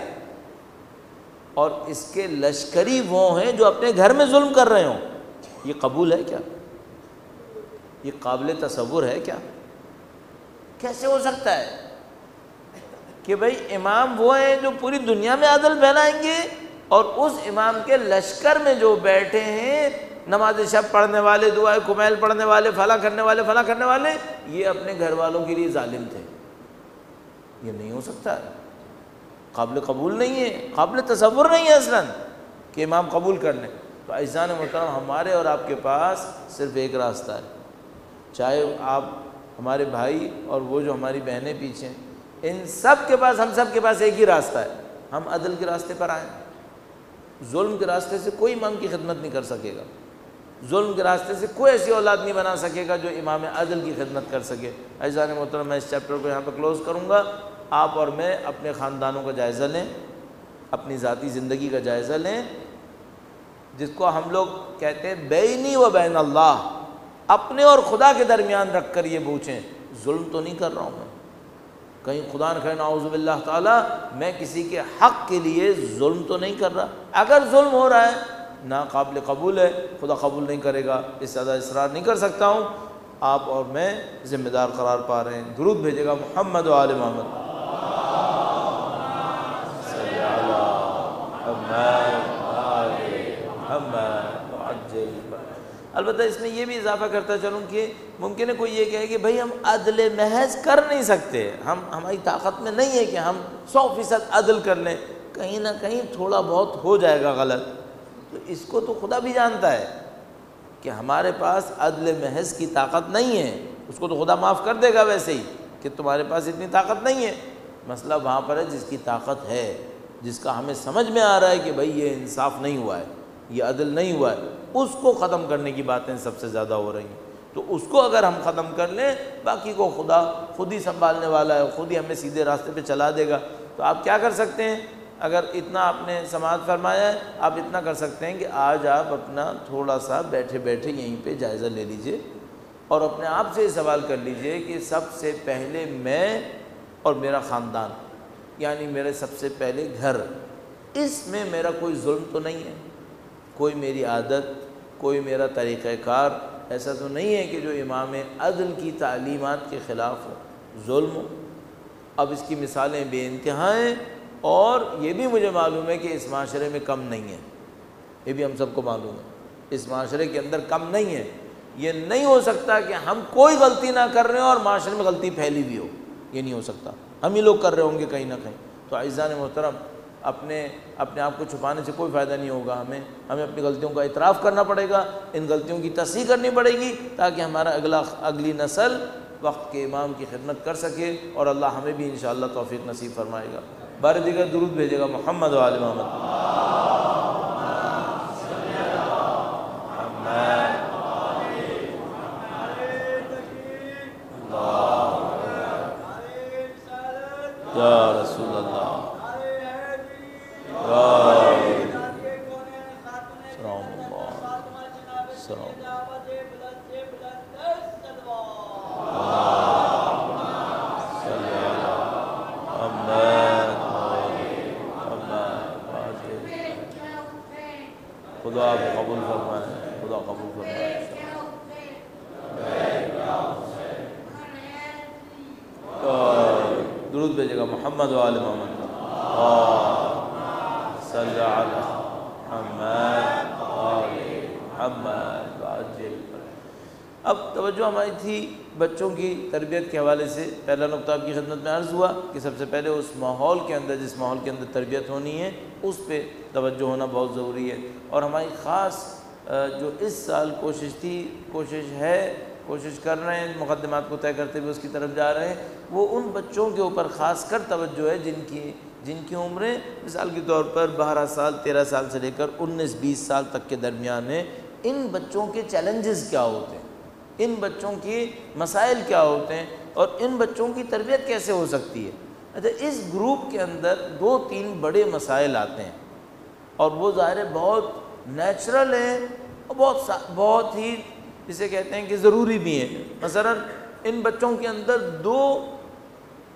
اور اس کے لشکری وہ ہیں جو اپنے گھر میں ظلم کر رہے ہوں۔ یہ قبول ہے کیا؟ یہ قابل تصور ہے کیا؟ کیسے ہو سکتا ہے کہ بھئی امام وہ ہیں جو پوری دنیا میں عدل پھیلائیں گے اور اس امام کے لشکر میں جو بیٹھے ہیں، نماز شب پڑھنے والے، دعائے کمیل پڑھنے والے، فلاں کرنے والے، یہ اپنے گھر والوں کے لیے ظالم تھے؟ یہ نہیں ہو سکتا ہے، قابل قبول نہیں ہے، قابل تصور نہیں ہے اصلاً کہ امام قبول کر لیں۔ تو عزیزان محترم، ہمارے اور آپ کے پاس صرف ایک راستہ ہے، چاہے آپ ہمارے بھائی اور وہ جو ہماری بہنیں پیچھے ہیں، ان سب کے پاس، ہم سب کے پاس ایک ہی راستہ ہے، ہم عدل کے راستے پر آئیں۔ ظلم کے راستے سے کوئی امام کی خدمت نہیں کر سکے گا، ظلم کے راستے سے کوئی ایسی اولاد نہیں بنا سکے گا جو امام عدل کی خدمت کر سکے۔ عزیزان محترم، میں اس چیپٹر کو یہاں پہ کلوز کروں گا۔ آپ اور میں اپنے خاندانوں کا جائزہ لیں، اپنی ذاتی زندگی کا جائزہ لیں، جس کو ہم لوگ کہتے ہیں بینی و بین اللہ، اپنے اور خدا کے درمیان رکھ کر یہ پوچھیں ظلم تو نہیں کر رہا ہوں میں، کہیں خدا نہ کرے نعوذ باللہ تعالیٰ میں کسی کے حق کے لیے ظلم تو نہیں کر رہا۔ اگر ظلم ہو رہا ہے ناقابل قبول ہے، خدا قبول نہیں کرے گا، اس سے زیادہ اصرار نہیں کر سکتا ہوں۔ آپ اور میں ذمہ دار قرار پا رہے ہیں۔ درود بھیجے گا محمد و آل محمد۔ البتہ اس میں یہ بھی اضافہ کرتا چلوں کہ ممکن ہے کوئی یہ کہے کہ بھئی ہم عدل محض کر نہیں سکتے، ہماری طاقت میں نہیں ہے کہ ہم 100% عدل کر لیں، کہیں نہ کہیں تھوڑا بہت ہو جائے گا غلط۔ تو اس کو تو خدا بھی جانتا ہے کہ ہمارے پاس عدل محض کی طاقت نہیں ہے، اس کو تو خدا معاف کر دے گا ویسے ہی کہ تمہارے پاس اتنی طاقت نہیں ہے۔ مسئلہ وہاں پر ہے جس کی طاقت ہے، جس کا ہمیں سمجھ میں آ رہا ہے کہ بھئی یہ انصاف نہیں ہوا ہے، یہ عدل نہیں ہوا ہے، اس کو ختم کرنے کی باتیں سب سے زیادہ ہو رہی ہیں۔ تو اس کو اگر ہم ختم کر لیں، باقی کو خدا خود ہی سنبھالنے والا ہے، خود ہی ہمیں سیدھے راستے پہ چلا دے گا۔ تو آپ کیا کر سکتے ہیں؟ اگر اتنا آپ نے سماعت فرمایا ہے، آپ اتنا کر سکتے ہیں کہ آج آپ اپنا تھوڑا سا بیٹھے بیٹھے یہیں پہ جائزہ لے لیجئے اور اپنے آپ سے یہ سوال کر لیجئے کہ سب سے پہلے میں اور میرا خاندان، یعنی میرے سب سے پہلے گھر، اس میں میرا کوئی ظلم تو نہیں ہے، کوئی میری عادت، کوئی میرا طریقہ کار ایسا تو نہیں ہے کہ جو امام عدل کی تعلیمات کے خلاف ہو، ظلم ہو۔ اب اس کی مثالیں بے انتہا ہیں، اور یہ بھی مجھے معلوم ہے کہ اس معاشرے میں کم نہیں ہے، یہ بھی ہم سب کو معلوم ہے، اس معاشرے کے اندر کم نہیں ہے۔ یہ نہیں ہو سکتا کہ ہم کوئی غلطی نہ کر رہے ہوں اور معاشرے میں غلطی پھیلی ہوئی ہو، یہ نہیں ہو سکتا، ہم ہی لوگ کر رہے ہوں گے کہیں نہ کہیں۔ تو اعزان محترم، اپنے آپ کو چھپانے سے کوئی فائدہ نہیں ہوگا، ہمیں اپنی غلطیوں کا اعتراف کرنا پڑے گا، ان غلطیوں کی تصحیح کرنی پڑے گی تاکہ ہمارا اگلی نسل وقت کے امام کی خدمت کر سکے، اور اللہ ہمیں بھی انشاءاللہ توفیق نصیب فرمائے گا۔ بار دیگر درود بھیجے گا محمد و آل محمد۔ یا رسول اللہ، سلام اللہ، سلام خدا قبول فرمائے، خدا قبول فرمائے۔ درود بھیجے گا محمد و آل محمد، صلی علی محمد آل محمد عاجل۔ اب توجہ ہماری تھی بچوں کی تربیت کے حوالے سے۔ پہلا نقطہ آپ کی خدمت میں عرض ہوا کہ سب سے پہلے اس ماحول کے اندر، جس ماحول کے اندر تربیت ہونی ہے، اس پہ توجہ ہونا بہت ضروری ہے۔ اور ہماری خاص جو اس سال کوشش کر رہے ہیں، مقدمات کو طے کرتے ہوئے اس کی طرف جا رہے ہیں، وہ ان بچوں کے اوپر خاص کر توجہ ہے جن کی عمریں مثال کے طور پر 12 سال 13 سال سے لے کر 19-20 سال تک کے درمیان ہے۔ ان بچوں کے چیلنجز کیا ہوتے ہیں، ان بچوں کے مسائل کیا ہوتے ہیں، اور ان بچوں کی تربیت کیسے ہو سکتی ہے۔ اچھا، اس گروپ کے اندر 2-3 بڑے مسائل آتے ہیں، اور وہ ظاہر بہت نیچرل ہیں اور بہت ہی جسے کہتے ہیں کہ ضروری بھی ہیں۔ مثلا ان بچوں کے اندر 2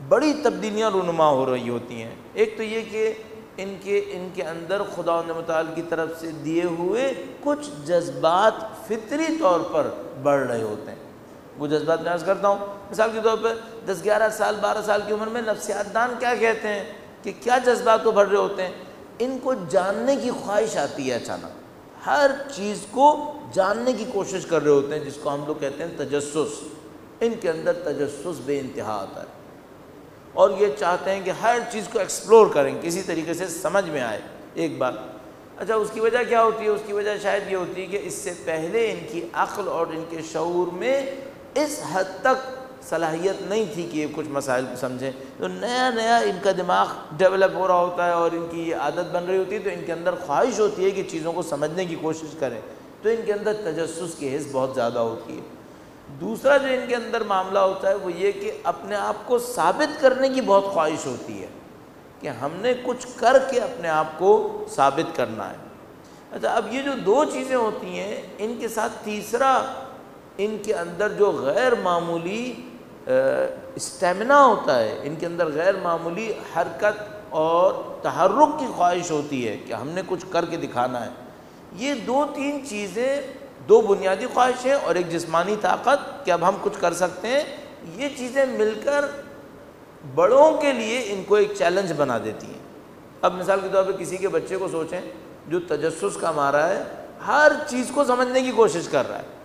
بڑی تبدیلیاں رونما ہو رہی ہوتی ہیں۔ ایک تو یہ کہ ان کے اندر خداوند متعال کی طرف سے دیے ہوئے کچھ جذبات فطری طور پر بڑھ رہے ہوتے ہیں۔ وہ جذبات میں عرض کرتا ہوں، مثال کے طور پر 10-11 سال 12 سال کی عمر میں نفسیات دان کیا کہتے ہیں کہ کیا جذبات وہ بڑھ رہے ہوتے ہیں؟ ان کو جاننے کی خواہش آتی ہے، اچانک ہر چیز کو جاننے کی کوشش کر رہے ہوتے ہیں، جس کو ہم لوگ کہتے ہیں تجسس۔ ان کے اندر تجسس بے انتہا آتا ہے، اور یہ چاہتے ہیں کہ ہر چیز کو ایکسپلور کریں، کسی طریقے سے سمجھ میں آئے۔ ایک بات، اچھا اس کی وجہ کیا ہوتی ہے؟ اس کی وجہ شاید یہ ہوتی ہے کہ اس سے پہلے ان کی عقل اور ان کے شعور میں اس حد تک صلاحیت نہیں تھی کہ یہ کچھ مسائل کو سمجھیں، تو نیا ان کا دماغ ڈیولپ ہو رہا ہوتا ہے اور ان کی یہ عادت بن رہی ہوتی ہے، تو ان کے اندر خواہش ہوتی ہے کہ چیزوں کو سمجھنے کی کوشش کریں، تو ان کے اندر تجسس کی حس بہت زیادہ ہوتی ہے۔ دوسرا جو ان کے اندر معاملہ ہوتا ہے وہ یہ کہ اپنے آپ کو ثابت کرنے کی بہت خواہش ہوتی ہے کہ ہم نے کچھ کر کے اپنے آپ کو ثابت کرنا ہے۔ اچھا، اب یہ جو 2 چیزیں ہوتی ہیں، ان کے ساتھ تیسرا ان کے اندر جو غیر معمولی اسٹیمنا ہوتا ہے، ان کے اندر غیر معمولی حرکت اور تحرک کی خواہش ہوتی ہے کہ ہم نے کچھ کر کے دکھانا ہے۔ یہ 2-3 چیزیں، 2 بنیادی خواہشیں اور ایک جسمانی طاقت کہ اب ہم کچھ کر سکتے ہیں، یہ چیزیں مل کر بڑوں کے لیے ان کو ایک چیلنج بنا دیتی ہیں۔ اب مثال کے طور پہ کسی کے بچے کو سوچیں جو تجسس کا مارا ہے، ہر چیز کو سمجھنے کی کوشش کر رہا ہے۔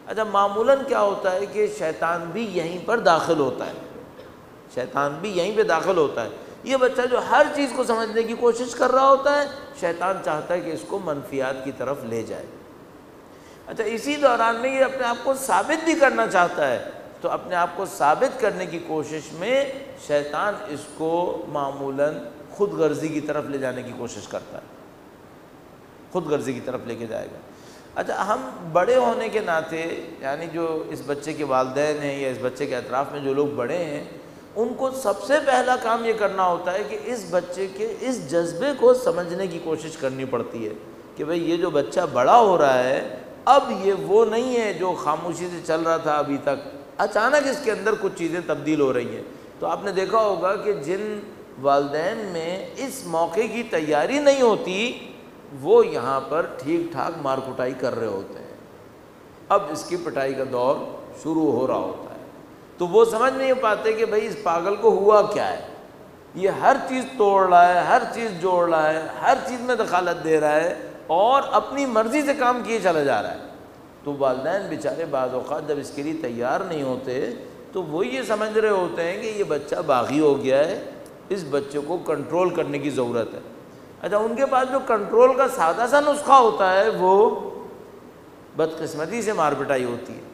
اچھا، معمولاً کیا ہوتا ہے کہ شیطان بھی یہیں پر داخل ہوتا ہے، شیطان بھی یہیں پہ داخل ہوتا ہے۔ یہ بچہ جو ہر چیز کو سمجھنے کی کوشش کر رہا ہوتا ہے، شیطان چاہتا ہے کہ اس کو منفیات کی طرف لے جائے۔ اچھا، اسی دوران میں یہ اپنے آپ کو ثابت بھی کرنا چاہتا ہے، تو اپنے آپ کو ثابت کرنے کی کوشش میں شیطان اس کو معمولاً خود غرضی کی طرف لے جانے کی کوشش کرتا ہے، خود غرضی کی طرف لے کے جائے گا۔ اچھا، ہم بڑے ہونے کے ناطے، یعنی جو اس بچے کے والدین ہیں یا اس بچے کے اطراف میں جو لوگ بڑے ہیں، ان کو سب سے پہلا کام یہ کرنا ہوتا ہے کہ اس بچے کے اس جذبے کو سمجھنے کی کوشش کرنی پڑتی ہے کہ بھئی یہ جو بچہ بڑا ہو رہا ہے، اب یہ وہ نہیں ہے جو خاموشی سے چل رہا تھا ابھی تک، اچانک اس کے اندر کچھ چیزیں تبدیل ہو رہی ہیں۔ تو آپ نے دیکھا ہوگا کہ جن والدین میں اس موقع کی تیاری نہیں ہوتی، وہ یہاں پر ٹھیک ٹھاک مار کٹائی کر رہے ہوتے ہیں، اب اس کی پٹائی کا دور شروع ہو رہا ہوتا ہے، تو وہ سمجھ نہیں پاتے کہ بھئی اس پاگل کو ہوا کیا ہے، یہ ہر چیز توڑ رہا ہے، ہر چیز جوڑ رہا ہے، ہر چیز میں دخالت دے رہا ہے اور اپنی مرضی سے کام کیے چلا جا رہا ہے۔ تو والدین بیچارے بعض اوقات جب اس کے لیے تیار نہیں ہوتے تو وہ یہ سمجھ رہے ہوتے ہیں کہ یہ بچہ باغی ہو گیا ہے، اس بچے کو کنٹرول کرنے کی ضرورت ہے۔ اچھا، ان کے پاس جو کنٹرول کا سادہ سا نسخہ ہوتا ہے وہ بدقسمتی سے مار پٹائی ہوتی ہے۔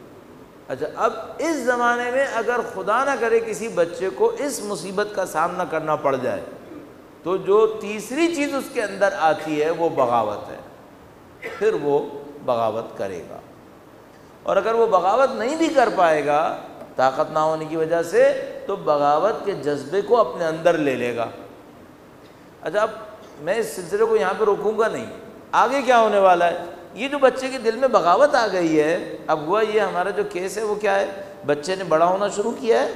اچھا، اب اس زمانے میں اگر خدا نہ کرے کسی بچے کو اس مصیبت کا سامنا کرنا پڑ جائے تو جو تیسری چیز اس کے اندر آتی ہے وہ بغاوت ہے، پھر وہ بغاوت کرے گا۔ اور اگر وہ بغاوت نہیں بھی کر پائے گا طاقت نہ ہونے کی وجہ سے، تو بغاوت کے جذبے کو اپنے اندر لے لے گا۔ اچھا، اب میں اس سلسلے کو یہاں پہ روکوں گا نہیں، آگے کیا ہونے والا ہے۔ یہ جو بچے کے دل میں بغاوت آ گئی ہے، اب ہوا یہ ہمارا جو کیس ہے وہ کیا ہے، بچے نے بڑا ہونا شروع کیا ہے،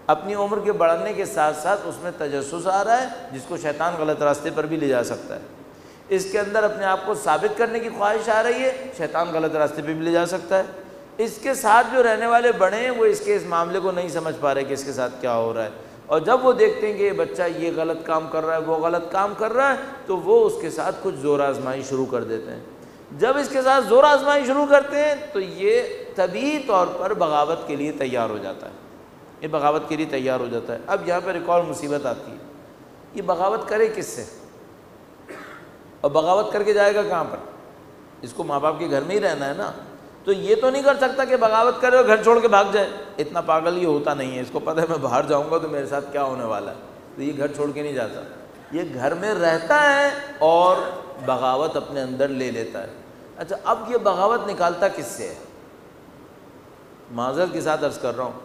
اپنی عمر کے بڑھنے کے ساتھ ساتھ اس میں تجسس آ رہا ہے جس کو شیطان غلط راستے پر بھی لے جا سکتا ہے۔ اس کے اندر اپنے آپ کو ثابت کرنے کی خواہش آ رہی ہے، شیطان غلط راستے پہ بھی لے جا سکتا ہے۔ اس کے ساتھ جو رہنے والے بڑے ہیں وہ اس کے اس معاملے کو نہیں سمجھ پا رہے کہ اس کے ساتھ کیا ہو رہا ہے، اور جب وہ دیکھتے ہیں کہ یہ بچہ یہ غلط کام کر رہا ہے، وہ غلط کام کر رہا ہے، تو وہ اس کے ساتھ کچھ زور آزمائی شروع کر دیتے ہیں۔ جب اس کے ساتھ زور آزمائی شروع کرتے ہیں تو یہ طبیعی طور پر بغاوت کے لیے تیار ہو جاتا ہے، یہ بغاوت کے لیے تیار ہو جاتا ہے۔ اب یہاں پر ایک اور مصیبت آتی ہے، یہ بغاوت کرے کس سے، اور بغاوت کر کے جائے گا کہاں پر؟ اس کو ماں باپ کے گھر میں ہی رہنا ہے نا، تو یہ تو نہیں کر سکتا کہ بغاوت کرے اور گھر چھوڑ کے بھاگ جائے، اتنا پاگل یہ ہوتا نہیں ہے، اس کو پتہ ہے میں باہر جاؤں گا تو میرے ساتھ کیا ہونے والا ہے، تو یہ گھر چھوڑ کے نہیں جاتا، یہ گھر میں رہتا ہے اور بغاوت اپنے اندر لے لیتا ہے۔ اچھا، اب یہ بغاوت نکالتا کس سے ہے؟ معذرت کے ساتھ عرض کر رہا ہوں،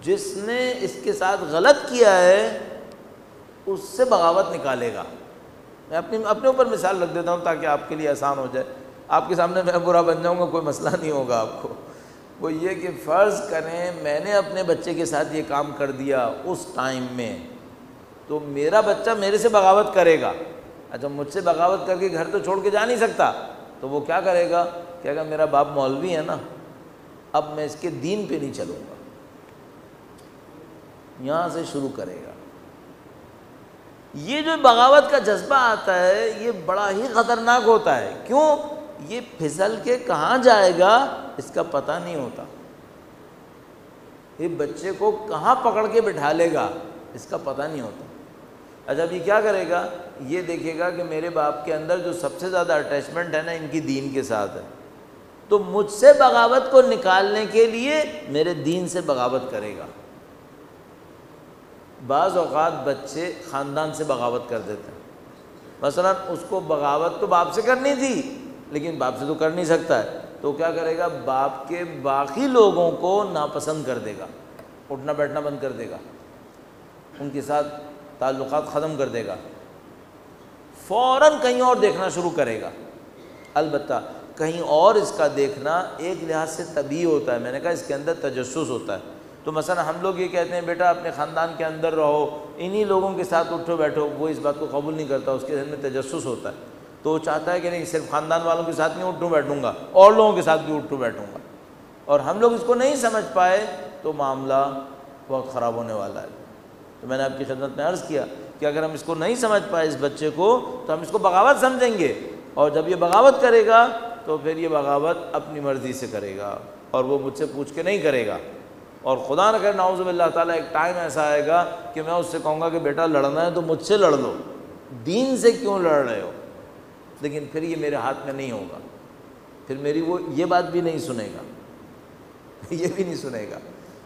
جس نے اس کے ساتھ غلط کیا ہے اس سے بغاوت نکالے گا۔ میں اپنے اوپر مثال رکھ دیتا ہوں تاکہ آپ کے لیے آسان ہو جائے، آپ کے سامنے میں برا بن جاؤں گا کوئی مسئلہ نہیں ہوگا آپ کو۔ وہ یہ کہ فرض کریں میں نے اپنے بچے کے ساتھ یہ کام کر دیا اس ٹائم میں، تو میرا بچہ میرے سے بغاوت کرے گا۔ اچھا، مجھ سے بغاوت کر کے گھر تو چھوڑ کے جا نہیں سکتا، تو وہ کیا کرے گا، کہے گا میرا باپ مولوی ہے نا، اب میں اس کے دین پہ نہیں چلوں گا، یہاں سے شروع کرے گا۔ یہ جو بغاوت کا جذبہ آتا ہے یہ بڑا ہی خطرناک ہوتا ہے، کیوں؟ یہ پھسل کے کہاں جائے گا اس کا پتہ نہیں ہوتا، یہ بچے کو کہاں پکڑ کے بٹھا لے گا اس کا پتہ نہیں ہوتا۔ اچھا، اب یہ کیا کرے گا، یہ دیکھے گا کہ میرے باپ کے اندر جو سب سے زیادہ اٹیچمنٹ ہے نا ان کی دین کے ساتھ ہے، تو مجھ سے بغاوت کو نکالنے کے لیے میرے دین سے بغاوت کرے گا۔ بعض اوقات بچے خاندان سے بغاوت کر دیتے ہیں، مثلا اس کو بغاوت تو باپ سے کرنی تھی لیکن باپ سے تو کر نہیں سکتا ہے، تو کیا کرے گا، باپ کے باقی لوگوں کو ناپسند کر دے گا، اٹھنا بیٹھنا بند کر دے گا، ان کے ساتھ تعلقات ختم کر دے گا، فوراً کہیں اور دیکھنا شروع کرے گا۔ البتہ کہیں اور اس کا دیکھنا ایک لحاظ سے طبیعی ہوتا ہے، میں نے کہا اس کے اندر تجسس ہوتا ہے۔ تو مثلا ہم لوگ یہ کہتے ہیں بیٹا اپنے خاندان کے اندر رہو، انہی لوگوں کے ساتھ اٹھو بیٹھو، وہ اس بات کو قبول نہیں کرتا، اس کے ذہن میں تجسس ہوتا ہے، تو وہ چاہتا ہے کہ نہیں صرف خاندان والوں کے ساتھ نہیں اٹھوں بیٹھوں گا، اور لوگوں کے ساتھ بھی اٹھوں بیٹھوں گا، اور ہم لوگ اس کو نہیں سمجھ پائے تو معاملہ بہت خراب ہونے والا ہے۔ تو میں نے آپ کی خدمت میں عرض کیا کہ اگر ہم اس کو نہیں سمجھ پائے اس بچے کو تو ہم اس کو بغاوت سمجھیں گے، اور جب یہ بغاوت کرے گا تو پھر یہ بغاوت اپنی مرضی سے کرے گا اور وہ مجھ سے پوچھ کے نہیں کرے گا، اور خدا نہ کرے نعوذ باللہ تعالیٰ ایک ٹائم ایسا آئے گا کہ میں اس سے کہوں گا کہ بیٹا لڑنا ہے تو مجھ سے لڑ لو، دین سے کیوں لڑ رہے ہو، لیکن پھر یہ میرے ہاتھ میں نہیں ہوگا، پھر میری وہ یہ بات بھی نہیں سنے گا، یہ بھی نہیں سنے گا۔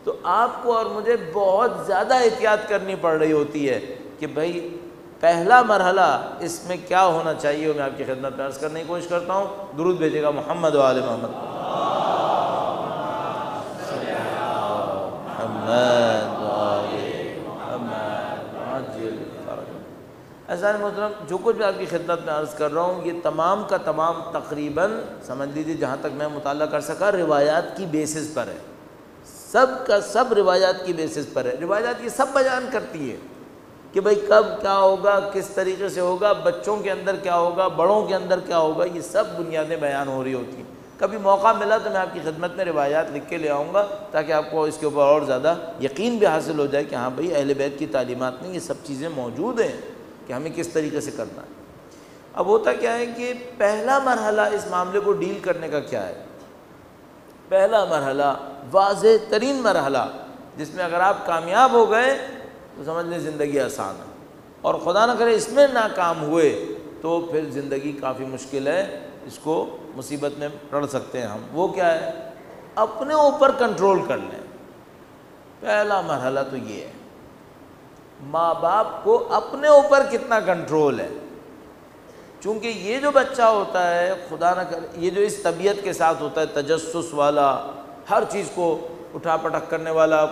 تو آپ کو اور مجھے بہت زیادہ احتیاط کرنی پڑ رہی ہوتی ہے کہ بھائی پہلا مرحلہ اس میں کیا ہونا چاہیے، میں آپ کی خدمت میں عرض کرنے کی کوشش کرتا ہوں۔ درود بھیجے گا محمد و آل محمد۔ ایسا محترم جو کچھ بھی آپ کی خدمت میں عرض کر رہا ہوں یہ تمام کا تمام تقریباً سمجھ لیجیے جہاں تک میں مطالعہ کر سکا روایات کی بیسس پر ہے، سب کا سب روایات کی بیسس پر ہے۔ روایات یہ سب بیان کرتی ہے کہ بھئی کب کیا ہوگا، کس طریقے سے ہوگا، بچوں کے اندر کیا ہوگا، بڑوں کے اندر کیا ہوگا، یہ سب بنیادیں بیان ہو رہی ہوتی ہیں۔ کبھی موقع ملا تو میں آپ کی خدمت میں روایات لکھ کے لے آؤں گا تاکہ آپ کو اس کے اوپر اور زیادہ یقین بھی حاصل ہو جائے کہ ہاں بھئی اہل بیت کی تعلیمات میں یہ سب چیزیں موجود ہیں کہ ہمیں کس طریقے سے کرنا ہے۔ اب ہوتا کیا ہے کہ پہلا مرحلہ اس معاملے کو ڈیل کرنے کا کیا ہے، پہلا مرحلہ واضح ترین مرحلہ جس میں اگر آپ کامیاب ہو گئے تو سمجھ لیں زندگی آسان ہے، اور خدا نہ کرے اس میں ناکام ہوئے تو پھر زندگی کافی مشکل ہے، اس کو مصیبت میں پڑ سکتے ہیں ہم۔ وہ کیا ہے؟ اپنے اوپر کنٹرول کر لیں۔ پہلا مرحلہ تو یہ ہے، ماں باپ کو اپنے اوپر کتنا کنٹرول ہے۔ چونکہ یہ جو بچہ ہوتا ہے خدا نہ کرے، یہ جو اس طبیعت کے ساتھ ہوتا ہے، تجسس والا، ہر چیز کو اٹھا پٹک کرنے والا،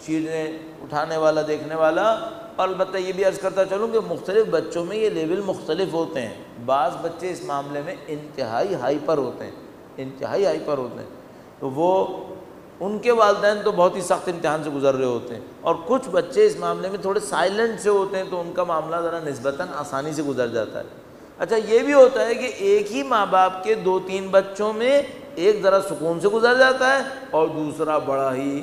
چیزیں اٹھانے والا، دیکھنے والا، اور البتہ یہ بھی عرض کرتا چلوں کہ مختلف بچوں میں یہ لیول مختلف ہوتے ہیں۔ بعض بچے اس معاملے میں انتہائی ہائپر ہوتے ہیں، انتہائی ہائپر ہوتے ہیں، تو وہ ان کے والدین تو بہت ہی سخت امتحان سے گزر رہے ہوتے ہیں، اور کچھ بچے اس معاملے میں تھوڑے سائلنٹ سے ہوتے ہیں تو ان کا معاملہ ذرا نسبتاً آسانی سے گزر جاتا ہے۔ اچھا یہ بھی ہوتا ہے کہ ایک ہی ماں باپ کے 2-3 بچوں میں ایک ذرا سکون سے گزر جاتا ہے اور دوسرا بڑا ہی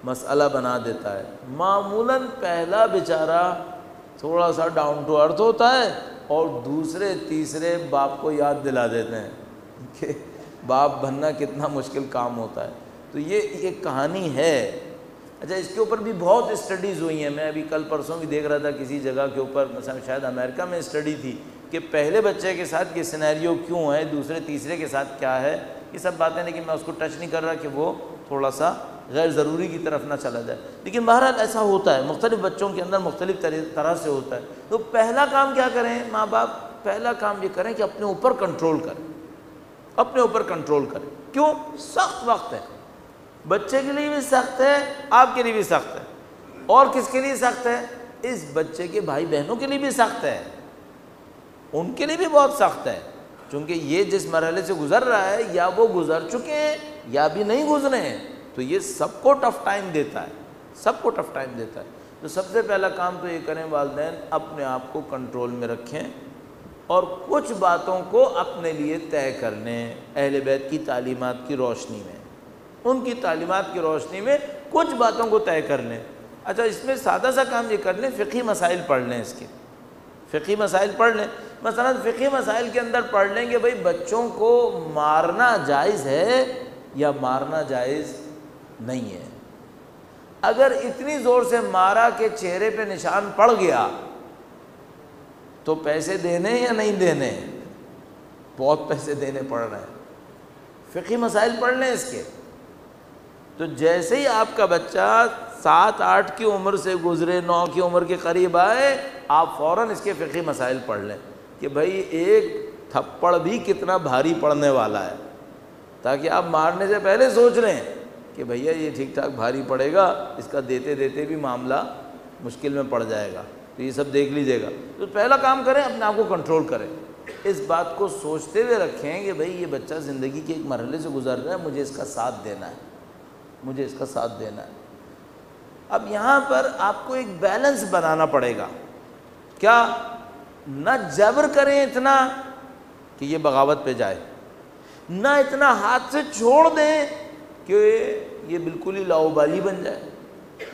مسئلہ بنا دیتا ہے۔ معمولاً پہلا بیچارہ تھوڑا سا ڈاؤن ٹو ارتھ ہوتا ہے اور دوسرے تیسرے باپ کو یاد دلا دیتے ہیں کہ باپ بننا کتنا مشکل کام ہوتا ہے۔ تو یہ ایک کہانی ہے۔ اچھا اس کے اوپر بھی بہت اسٹڈیز ہوئی ہیں، میں ابھی کل پرسوں بھی دیکھ رہا تھا کسی جگہ کے اوپر، مثلا شاید امریکہ میں اسٹڈی تھی کہ پہلے بچے کے ساتھ یہ سینیریو کیوں ہے، دوسرے تیسرے کے ساتھ کیا ہے، یہ سب باتیں، لیکن میں اس کو ٹچ نہیں کر رہا کہ وہ تھوڑا سا غیر ضروری کی طرف نہ چلا جائے، لیکن بہرحال ایسا ہوتا ہے، مختلف بچوں کے اندر مختلف طرح سے ہوتا ہے۔ تو پہلا کام کیا کریں ماں باپ؟ پہلا کام یہ کریں کہ اپنے اوپر کنٹرول کریں، اپنے اوپر کنٹرول کریں۔ کیوں؟ سخت وقت ہے، بچے کے لیے بھی سخت ہے، آپ کے لیے بھی سخت ہے، اور کس کے لیے سخت ہے؟ اس بچے کے بھائی بہنوں کے لیے بھی سخت ہے، ان کے لیے بھی بہت سخت ہے، چونکہ یہ جس مرحلے سے گزر رہا ہے یا وہ گزر چکے ہیں یا بھی نہیں گزرے ہیں، تو یہ سب کو ٹف ٹائم دیتا ہے، سب کو ٹف ٹائم دیتا ہے۔ تو سب سے پہلا کام تو یہ کریں والدین اپنے آپ کو کنٹرول میں رکھیں اور کچھ باتوں کو اپنے لیے طے کر لیں اہل بیت کی تعلیمات کی روشنی میں، ان کی تعلیمات کی روشنی میں کچھ باتوں کو طے کر لیں۔ اچھا اس میں سادہ سا کام یہ کر لیں، فقہی مسائل پڑھ لیں، اس کے فقہی مسائل پڑھ لیں۔ مثلا فقہی مسائل کے اندر پڑھ لیں کہ بھئی بچوں کو مارنا جائز ہے یا مارنا جائز نہیں ہے۔ اگر اتنی زور سے مارا کہ چہرے پہ نشان پڑ گیا تو پیسے دینے یا نہیں دینے؟ بہت پیسے دینے پڑ رہے ہیں۔ فقہی مسائل پڑھ لیں اس کے۔ تو جیسے ہی آپ کا بچہ 7-8 کی عمر سے گزرے، 9 کی عمر کے قریب آئے، آپ فوراً اس کے فقہی مسائل پڑھ لیں کہ بھئی ایک تھپڑ بھی کتنا بھاری پڑنے والا ہے، تاکہ آپ مارنے سے پہلے سوچ لیں کہ بھیا یہ ٹھیک ٹھاک بھاری پڑے گا، اس کا دیتے دیتے بھی معاملہ مشکل میں پڑ جائے گا، تو یہ سب دیکھ لیجیے گا۔ تو پہلا کام کریں اپنے آپ کو کنٹرول کریں، اس بات کو سوچتے ہوئے رکھیں کہ بھئی یہ بچہ زندگی کے ایک مرحلے سے گزر رہا ہے، مجھے اس کا ساتھ دینا ہے، مجھے اس کا ساتھ دینا ہے۔ اب یہاں پر آپ کو ایک بیلنس بنانا پڑے گا، کیا؟ نہ جبر کریں اتنا کہ یہ بغاوت پہ جائے، نہ اتنا ہاتھ سے چھوڑ دیں کہ یہ بالکل ہی لاؤبالی بن جائے،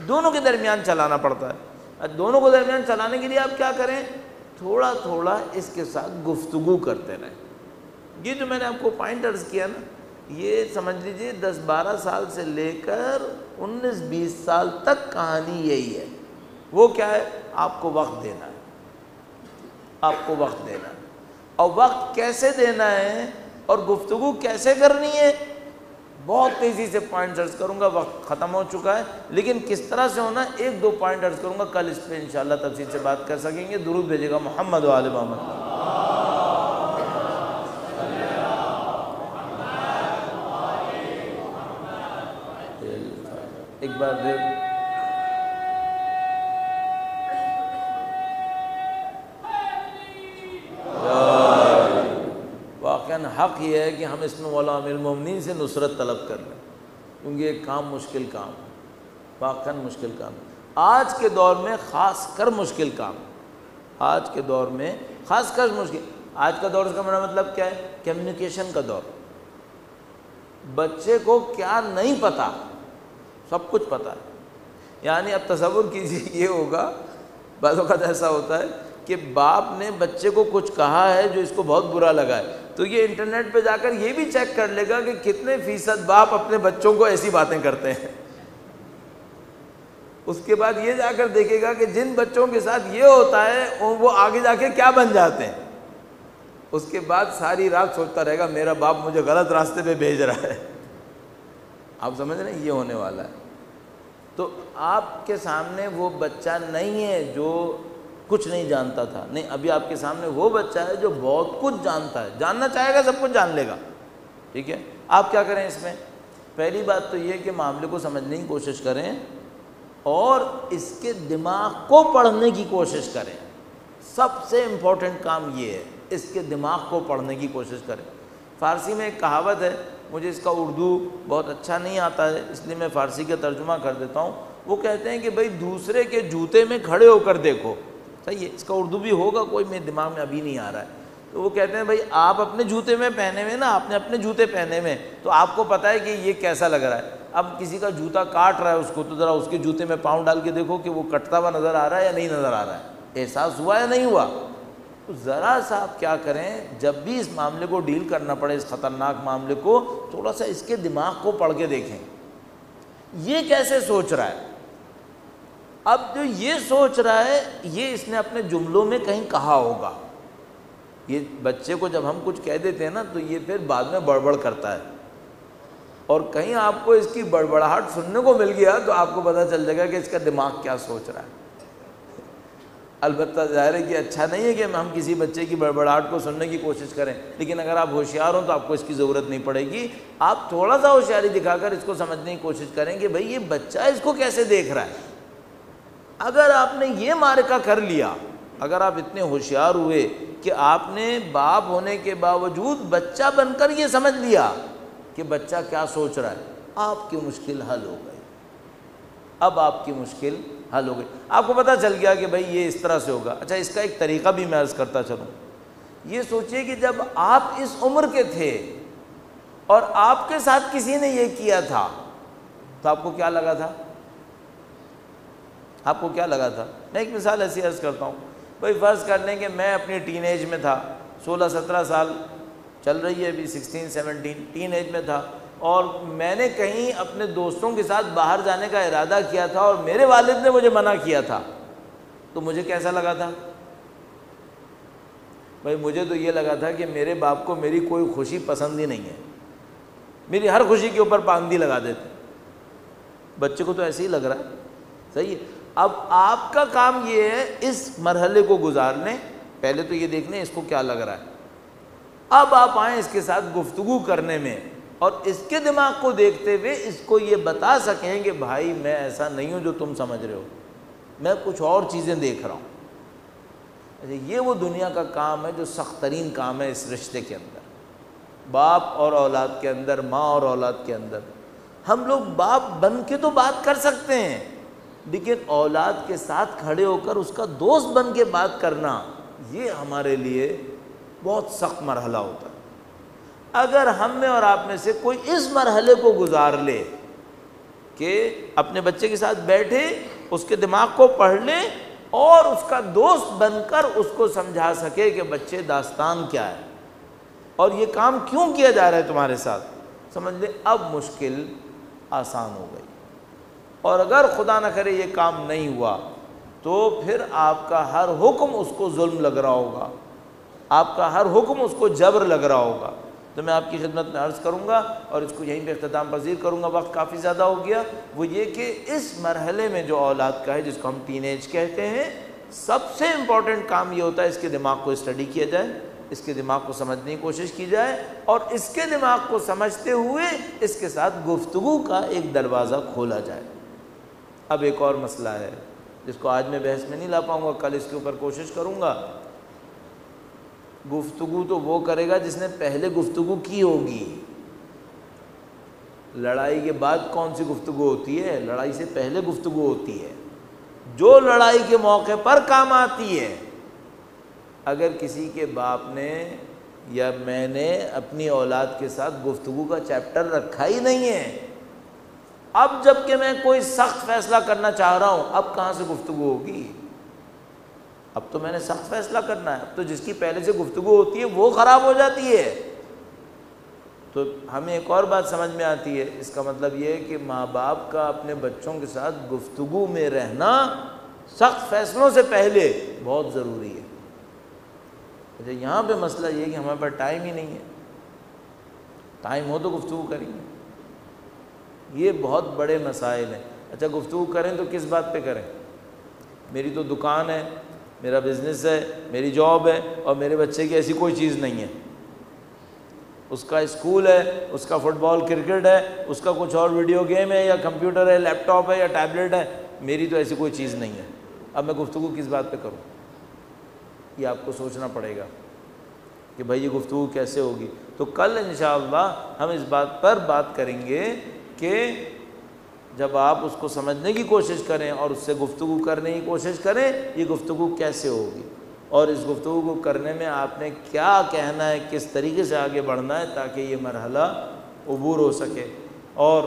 دونوں کے درمیان چلانا پڑتا ہے۔ دونوں کو درمیان چلانے کے لیے آپ کیا کریں؟ تھوڑا تھوڑا اس کے ساتھ گفتگو کرتے رہیں۔ یہ جو میں نے آپ کو پوائنٹ عرض کیا نا، یہ سمجھ لیجئے 10-12 سال سے لے کر 19-20 سال تک کہانی یہی ہے۔ وہ کیا ہے؟ آپ کو وقت دینا ہے، آپ کو وقت دینا ہے، اور وقت کیسے دینا ہے اور گفتگو کیسے کرنی ہے، بہت تیزی سے پوائنٹ عرض کروں گا، وقت ختم ہو چکا ہے، لیکن کس طرح سے ہونا ہے 1-2 پوائنٹ عرض کروں گا، کل اس پہ انشاءاللہ تفصیل سے بات کر سکیں گے۔ درود بھیجے گا محمد و آل محمد۔ ایک بار پھر واقعاً حق یہ ہے کہ ہم اس میں مولا امیر المومنین سے نصرت طلب کر لیں، کیونکہ یہ کام مشکل کام ہے، واقعاً مشکل کام ہے، آج کے دور میں خاص کر مشکل کام، آج کے دور میں خاص کر مشکل۔ آج کا دور کا میرا مطلب کیا ہے؟ کمیونیکیشن کا دور۔ بچے کو کیا نہیں پتہ، سب کچھ پتہ ہے۔ یعنی اب تصور کیجیے یہ ہوگا، بعض اوقات ایسا ہوتا ہے کہ باپ نے بچے کو کچھ کہا ہے جو اس کو بہت برا لگا ہے، تو یہ انٹرنیٹ پہ جا کر یہ بھی چیک کر لے گا کہ کتنے فیصد باپ اپنے بچوں کو ایسی باتیں کرتے ہیں. اس کے بعد یہ جا کر دیکھے گا کہ جن بچوں کے ساتھ یہ ہوتا ہے وہ آگے جا کے کیا بن جاتے ہیں. اس کے بعد ساری رات سوچتا رہے گا میرا باپ مجھے غلط راستے پہ بھیج رہا ہے. آپ سمجھ رہے ہیں یہ ہونے والا ہے. تو آپ کے سامنے وہ بچہ نہیں ہے جو کچھ نہیں جانتا تھا, نہیں, ابھی آپ کے سامنے وہ بچہ ہے جو بہت کچھ جانتا ہے, جاننا چاہے گا سب کچھ جان لے گا. ٹھیک ہے, آپ کیا کریں اس میں؟ پہلی بات تو یہ کہ معاملے کو سمجھنے کی کوشش کریں اور اس کے دماغ کو پڑھنے کی کوشش کریں. سب سے امپورٹنٹ کام یہ ہے, اس کے دماغ کو پڑھنے کی کوشش کریں. فارسی میں ایک کہاوت ہے, مجھے اس کا اردو بہت اچھا نہیں آتا ہے اس لیے میں فارسی کا ترجمہ کر دیتا ہوں. وہ کہتے ہیں کہ بھائی دوسرے کے جوتے میں کھڑے ہو کر دیکھو. صحیح ہے, اس کا اردو بھی ہوگا, کوئی میرے دماغ میں ابھی نہیں آ رہا ہے. تو وہ کہتے ہیں بھائی آپ اپنے جوتے میں پہنے ہوئے نا, آپ نے اپنے جوتے پہنے ہوئے تو آپ کو پتہ ہے کہ یہ کیسا لگ رہا ہے. اب کسی کا جوتا کاٹ رہا ہے اس کو, تو ذرا اس کے جوتے میں پاؤں ڈال کے دیکھو کہ وہ کٹتا ہوا نظر آ رہا ہے یا نہیں نظر آ رہا ہے, احساس ہوا یا نہیں ہوا. تو ذرا سا آپ کیا کریں, جب بھی اس معاملے کو ڈیل کرنا پڑے, اس خطرناک معاملے کو, تھوڑا سا اس کے دماغ کو پڑھ کے دیکھیں یہ کیسے سوچ رہا ہے. اب جو یہ سوچ رہا ہے یہ اس نے اپنے جملوں میں کہیں کہا ہوگا. یہ بچے کو جب ہم کچھ کہہ دیتے ہیں نا تو یہ پھر بعد میں بڑبڑ کرتا ہے, اور کہیں آپ کو اس کی بڑبڑاہٹ سننے کو مل گیا تو آپ کو پتہ چل جائے گا کہ اس کا دماغ کیا سوچ رہا ہے. البتہ ظاہر ہے کہ اچھا نہیں ہے کہ ہم کسی بچے کی بڑبڑاہٹ کو سننے کی کوشش کریں, لیکن اگر آپ ہوشیار ہوں تو آپ کو اس کی ضرورت نہیں پڑے گی. آپ تھوڑا سا ہوشیاری دکھا کر اس کو سمجھنے کی کوشش کریں کہ بھئی یہ بچہ اس کو کیسے دیکھ رہا ہے. اگر آپ نے یہ معرکہ کر لیا, اگر آپ اتنے ہوشیار ہوئے کہ آپ نے باپ ہونے کے باوجود بچہ بن کر یہ سمجھ لیا کہ بچہ کیا سوچ رہا ہے, آپ کی مشکل حل ہو گئی. اب آپ کی مشکل حل ہو گئی, آپ کو پتہ چل گیا کہ بھئی یہ اس طرح سے ہوگا. اچھا, اس کا ایک طریقہ بھی میں عرض کرتا چلوں. یہ سوچئے کہ جب آپ اس عمر کے تھے اور آپ کے ساتھ کسی نے یہ کیا تھا تو آپ کو کیا لگا تھا؟ آپ کو کیا لگا تھا؟ میں ایک مثال ایسی عرض کرتا ہوں. بھئی فرض کر لیں کہ میں اپنی ٹین ایج میں تھا, 16-17 سال چل رہی ہے ابھی, 16-17 ٹین ایج میں تھا, اور میں نے کہیں اپنے دوستوں کے ساتھ باہر جانے کا ارادہ کیا تھا اور میرے والد نے مجھے منع کیا تھا, تو مجھے کیسا لگا تھا؟ بھئی مجھے تو یہ لگا تھا کہ میرے باپ کو میری کوئی خوشی پسند ہی نہیں ہے, میری ہر خوشی کے اوپر پابندی لگا دیتے. بچے کو تو ایسے ہی لگ رہا ہے. صحیح ہے. اب آپ کا کام یہ ہے اس مرحلے کو گزار لیں, پہلے تو یہ دیکھ لیں اس کو کیا لگ رہا ہے. اب آپ آئیں اس کے ساتھ گفتگو کرنے میں, اور اس کے دماغ کو دیکھتے ہوئے اس کو یہ بتا سکیں کہ بھائی میں ایسا نہیں ہوں جو تم سمجھ رہے ہو, میں کچھ اور چیزیں دیکھ رہا ہوں. یہ وہ دنیا کا کام ہے جو سخت ترین کام ہے اس رشتے کے اندر, باپ اور اولاد کے اندر, ماں اور اولاد کے اندر. ہم لوگ باپ بن کے تو بات کر سکتے ہیں, لیکن اولاد کے ساتھ کھڑے ہو کر اس کا دوست بن کے بات کرنا یہ ہمارے لیے بہت سخت مرحلہ ہوتا ہے. اگر ہم میں اور آپ میں سے کوئی اس مرحلے کو گزار لے کہ اپنے بچے کے ساتھ بیٹھے, اس کے دماغ کو پڑھ لے اور اس کا دوست بن کر اس کو سمجھا سکے کہ بچے داستان کیا ہے اور یہ کام کیوں کیا جا رہا ہے تمہارے ساتھ, سمجھ لیں اب مشکل آسان ہو گئی. اور اگر خدا نہ کرے یہ کام نہیں ہوا تو پھر آپ کا ہر حکم اس کو ظلم لگ رہا ہوگا, آپ کا ہر حکم اس کو جبر لگ رہا ہوگا. تو میں آپ کی خدمت میں عرض کروں گا اور اس کو یہیں پہ اختتام پذیر کروں گا, وقت کافی زیادہ ہو گیا, وہ یہ کہ اس مرحلے میں جو اولاد کا ہے جس کو ہم ٹین ایج کہتے ہیں, سب سے امپورٹنٹ کام یہ ہوتا ہے اس کے دماغ کو اسٹڈی کیا جائے, اس کے دماغ کو سمجھنے کی کوشش کی جائے, اور اس کے دماغ کو سمجھتے ہوئے اس کے ساتھ گفتگو کا ایک دروازہ کھولا جائے. اب ایک اور مسئلہ ہے جس کو آج میں بحث میں نہیں لا پاؤں گا, کل اس کے اوپر کوشش کروں گا. گفتگو تو وہ کرے گا جس نے پہلے گفتگو کی ہوگی. لڑائی کے بعد کون سی گفتگو ہوتی ہے؟ لڑائی سے پہلے گفتگو ہوتی ہے جو لڑائی کے موقع پر کام آتی ہے. اگر کسی کے باپ نے یا میں نے اپنی اولاد کے ساتھ گفتگو کا چیپٹر رکھا ہی نہیں ہے, اب جب کہ میں کوئی سخت فیصلہ کرنا چاہ رہا ہوں, اب کہاں سے گفتگو ہوگی؟ اب تو میں نے سخت فیصلہ کرنا ہے، اب تو جس کی پہلے سے گفتگو ہوتی ہے وہ خراب ہو جاتی ہے۔ تو ہمیں ایک اور بات سمجھ میں آتی ہے، اس کا مطلب یہ ہے کہ ماں باپ کا اپنے بچوں کے ساتھ گفتگو میں رہنا سخت فیصلوں سے پہلے بہت ضروری ہے۔ اچھا یہاں پہ مسئلہ یہ ہے کہ ہمارے پاس ٹائم ہی نہیں ہے، ٹائم ہو تو گفتگو کریں گے، یہ بہت بڑے مسائل ہیں۔ اچھا گفتگو کریں تو کس بات پہ کریں؟ میری تو دکان ہے، میرا بزنس ہے، میری جاب ہے، اور میرے بچے کی ایسی کوئی چیز نہیں ہے، اس کا اسکول ہے، اس کا فٹ بال کرکٹ ہے، اس کا کچھ اور ویڈیو گیم ہے یا کمپیوٹر ہے، لیپ ٹاپ ہے یا ٹیبلٹ ہے، میری تو ایسی کوئی چیز نہیں ہے۔ اب میں گفتگو کس بات پہ کروں؟ یہ آپ کو سوچنا پڑے گا کہ بھائی یہ گفتگو کیسے ہوگی۔ تو کل انشاءاللہ ہم اس بات پر بات کریں گے کہ جب آپ اس کو سمجھنے کی کوشش کریں اور اس سے گفتگو کرنے کی کوشش کریں، یہ گفتگو کیسے ہوگی، اور اس گفتگو کو کرنے میں آپ نے کیا کہنا ہے، کس طریقے سے آگے بڑھنا ہے تاکہ یہ مرحلہ عبور ہو سکے۔ اور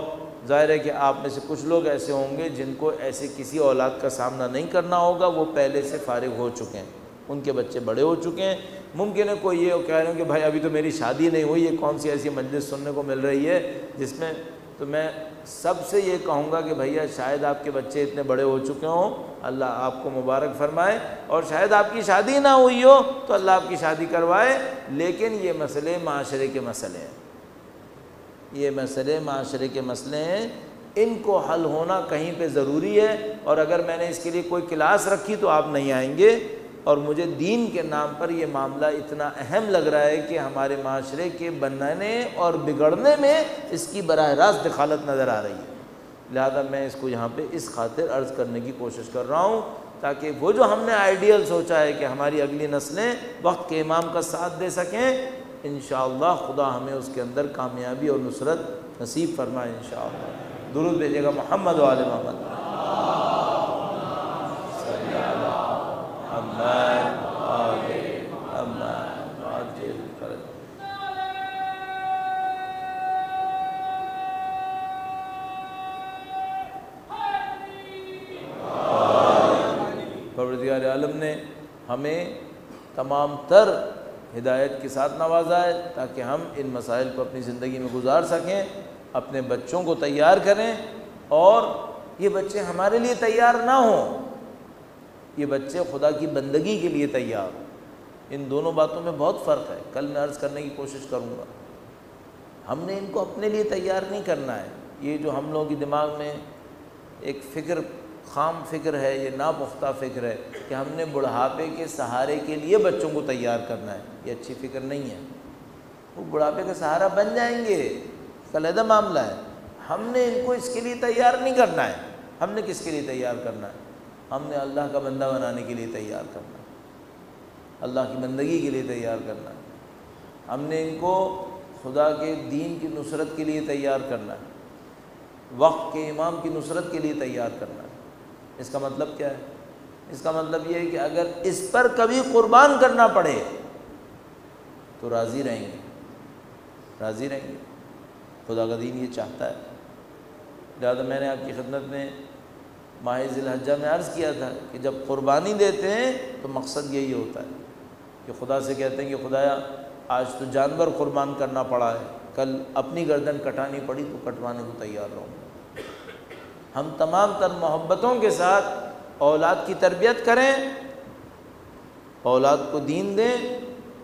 ظاہر ہے کہ آپ میں سے کچھ لوگ ایسے ہوں گے جن کو ایسے کسی اولاد کا سامنا نہیں کرنا ہوگا، وہ پہلے سے فارغ ہو چکے ہیں، ان کے بچے بڑے ہو چکے ہیں۔ ممکن ہے کوئی یہ کہہ رہے ہوں کہ بھائی ابھی تو میری شادی نہیں ہوئی، یہ کون سی ایسی مجلس سننے کو مل رہی ہے جس میں، تو میں سب سے یہ کہوں گا کہ بھیا شاید آپ کے بچے اتنے بڑے ہو چکے ہوں، اللہ آپ کو مبارک فرمائے، اور شاید آپ کی شادی نہ ہوئی ہو تو اللہ آپ کی شادی کروائے، لیکن یہ مسئلے معاشرے کے مسئلے ہیں، یہ مسئلے معاشرے کے مسئلے ہیں، ان کو حل ہونا کہیں پہ ضروری ہے۔ اور اگر میں نے اس کے لیے کوئی کلاس رکھی تو آپ نہیں آئیں گے، اور مجھے دین کے نام پر یہ معاملہ اتنا اہم لگ رہا ہے کہ ہمارے معاشرے کے بننے اور بگڑنے میں اس کی براہ راست دخالت نظر آ رہی ہے، لہذا میں اس کو یہاں پہ اس خاطر عرض کرنے کی کوشش کر رہا ہوں تاکہ وہ جو ہم نے آئیڈیل سوچا ہے کہ ہماری اگلی نسلیں وقت کے امام کا ساتھ دے سکیں، انشاءاللہ خدا ہمیں اس کے اندر کامیابی اور نصرت نصیب فرمائے انشاءاللہ۔ درود بھیجیے گا محمد و آل محمد۔ پروردگار عالم نے ہمیں تمام تر ہدایت کے ساتھ نوازا ہے تاکہ ہم ان مسائل کو اپنی زندگی میں گزار سکیں، اپنے بچوں کو تیار کریں، اور یہ بچے ہمارے لیے تیار نہ ہوں، یہ بچے خدا کی بندگی کے لیے تیار ہوں۔ ان دونوں باتوں میں بہت فرق ہے، کل میں عرض کرنے کی کوشش کروں گا۔ ہم نے ان کو اپنے لیے تیار نہیں کرنا ہے، یہ جو ہم لوگوں کی دماغ میں ایک فکر، خام فکر ہے، یہ ناپختہ فکر ہے کہ ہم نے بڑھاپے کے سہارے کے لیے بچوں کو تیار کرنا ہے، یہ اچھی فکر نہیں ہے۔ وہ بڑھاپے کا سہارا بن جائیں گے، علیحدہ معاملہ ہے، ہم نے ان کو اس کے لیے تیار نہیں کرنا ہے۔ ہم نے کس کے لیے تیار کرنا ہے؟ ہم نے اللہ کا بندہ بنانے کے لیے تیار کرنا ہے، اللہ کی بندگی کے لیے تیار کرنا ہے، ہم نے ان کو خدا کے دین کی نصرت کے لیے تیار کرنا ہے، وقت کے امام کی نصرت کے لیے تیار کرنا ہے۔ اس کا مطلب کیا ہے؟ اس کا مطلب یہ ہے کہ اگر اس پر کبھی قربان کرنا پڑے تو راضی رہیں گے، راضی رہیں گے، خدا کا دین یہ چاہتا ہے۔ لہٰذا میں نے آپ کی خدمت میں ماہ ذی الحجہ میں عرض کیا تھا کہ جب قربانی دیتے ہیں تو مقصد یہی ہوتا ہے کہ خدا سے کہتے ہیں کہ خدایا آج تو جانور قربان کرنا پڑا ہے، کل اپنی گردن کٹانی پڑی تو کٹوانے کو تیار رہوں گا۔ ہم تمام تر محبتوں کے ساتھ اولاد کی تربیت کریں، اولاد کو دین دیں،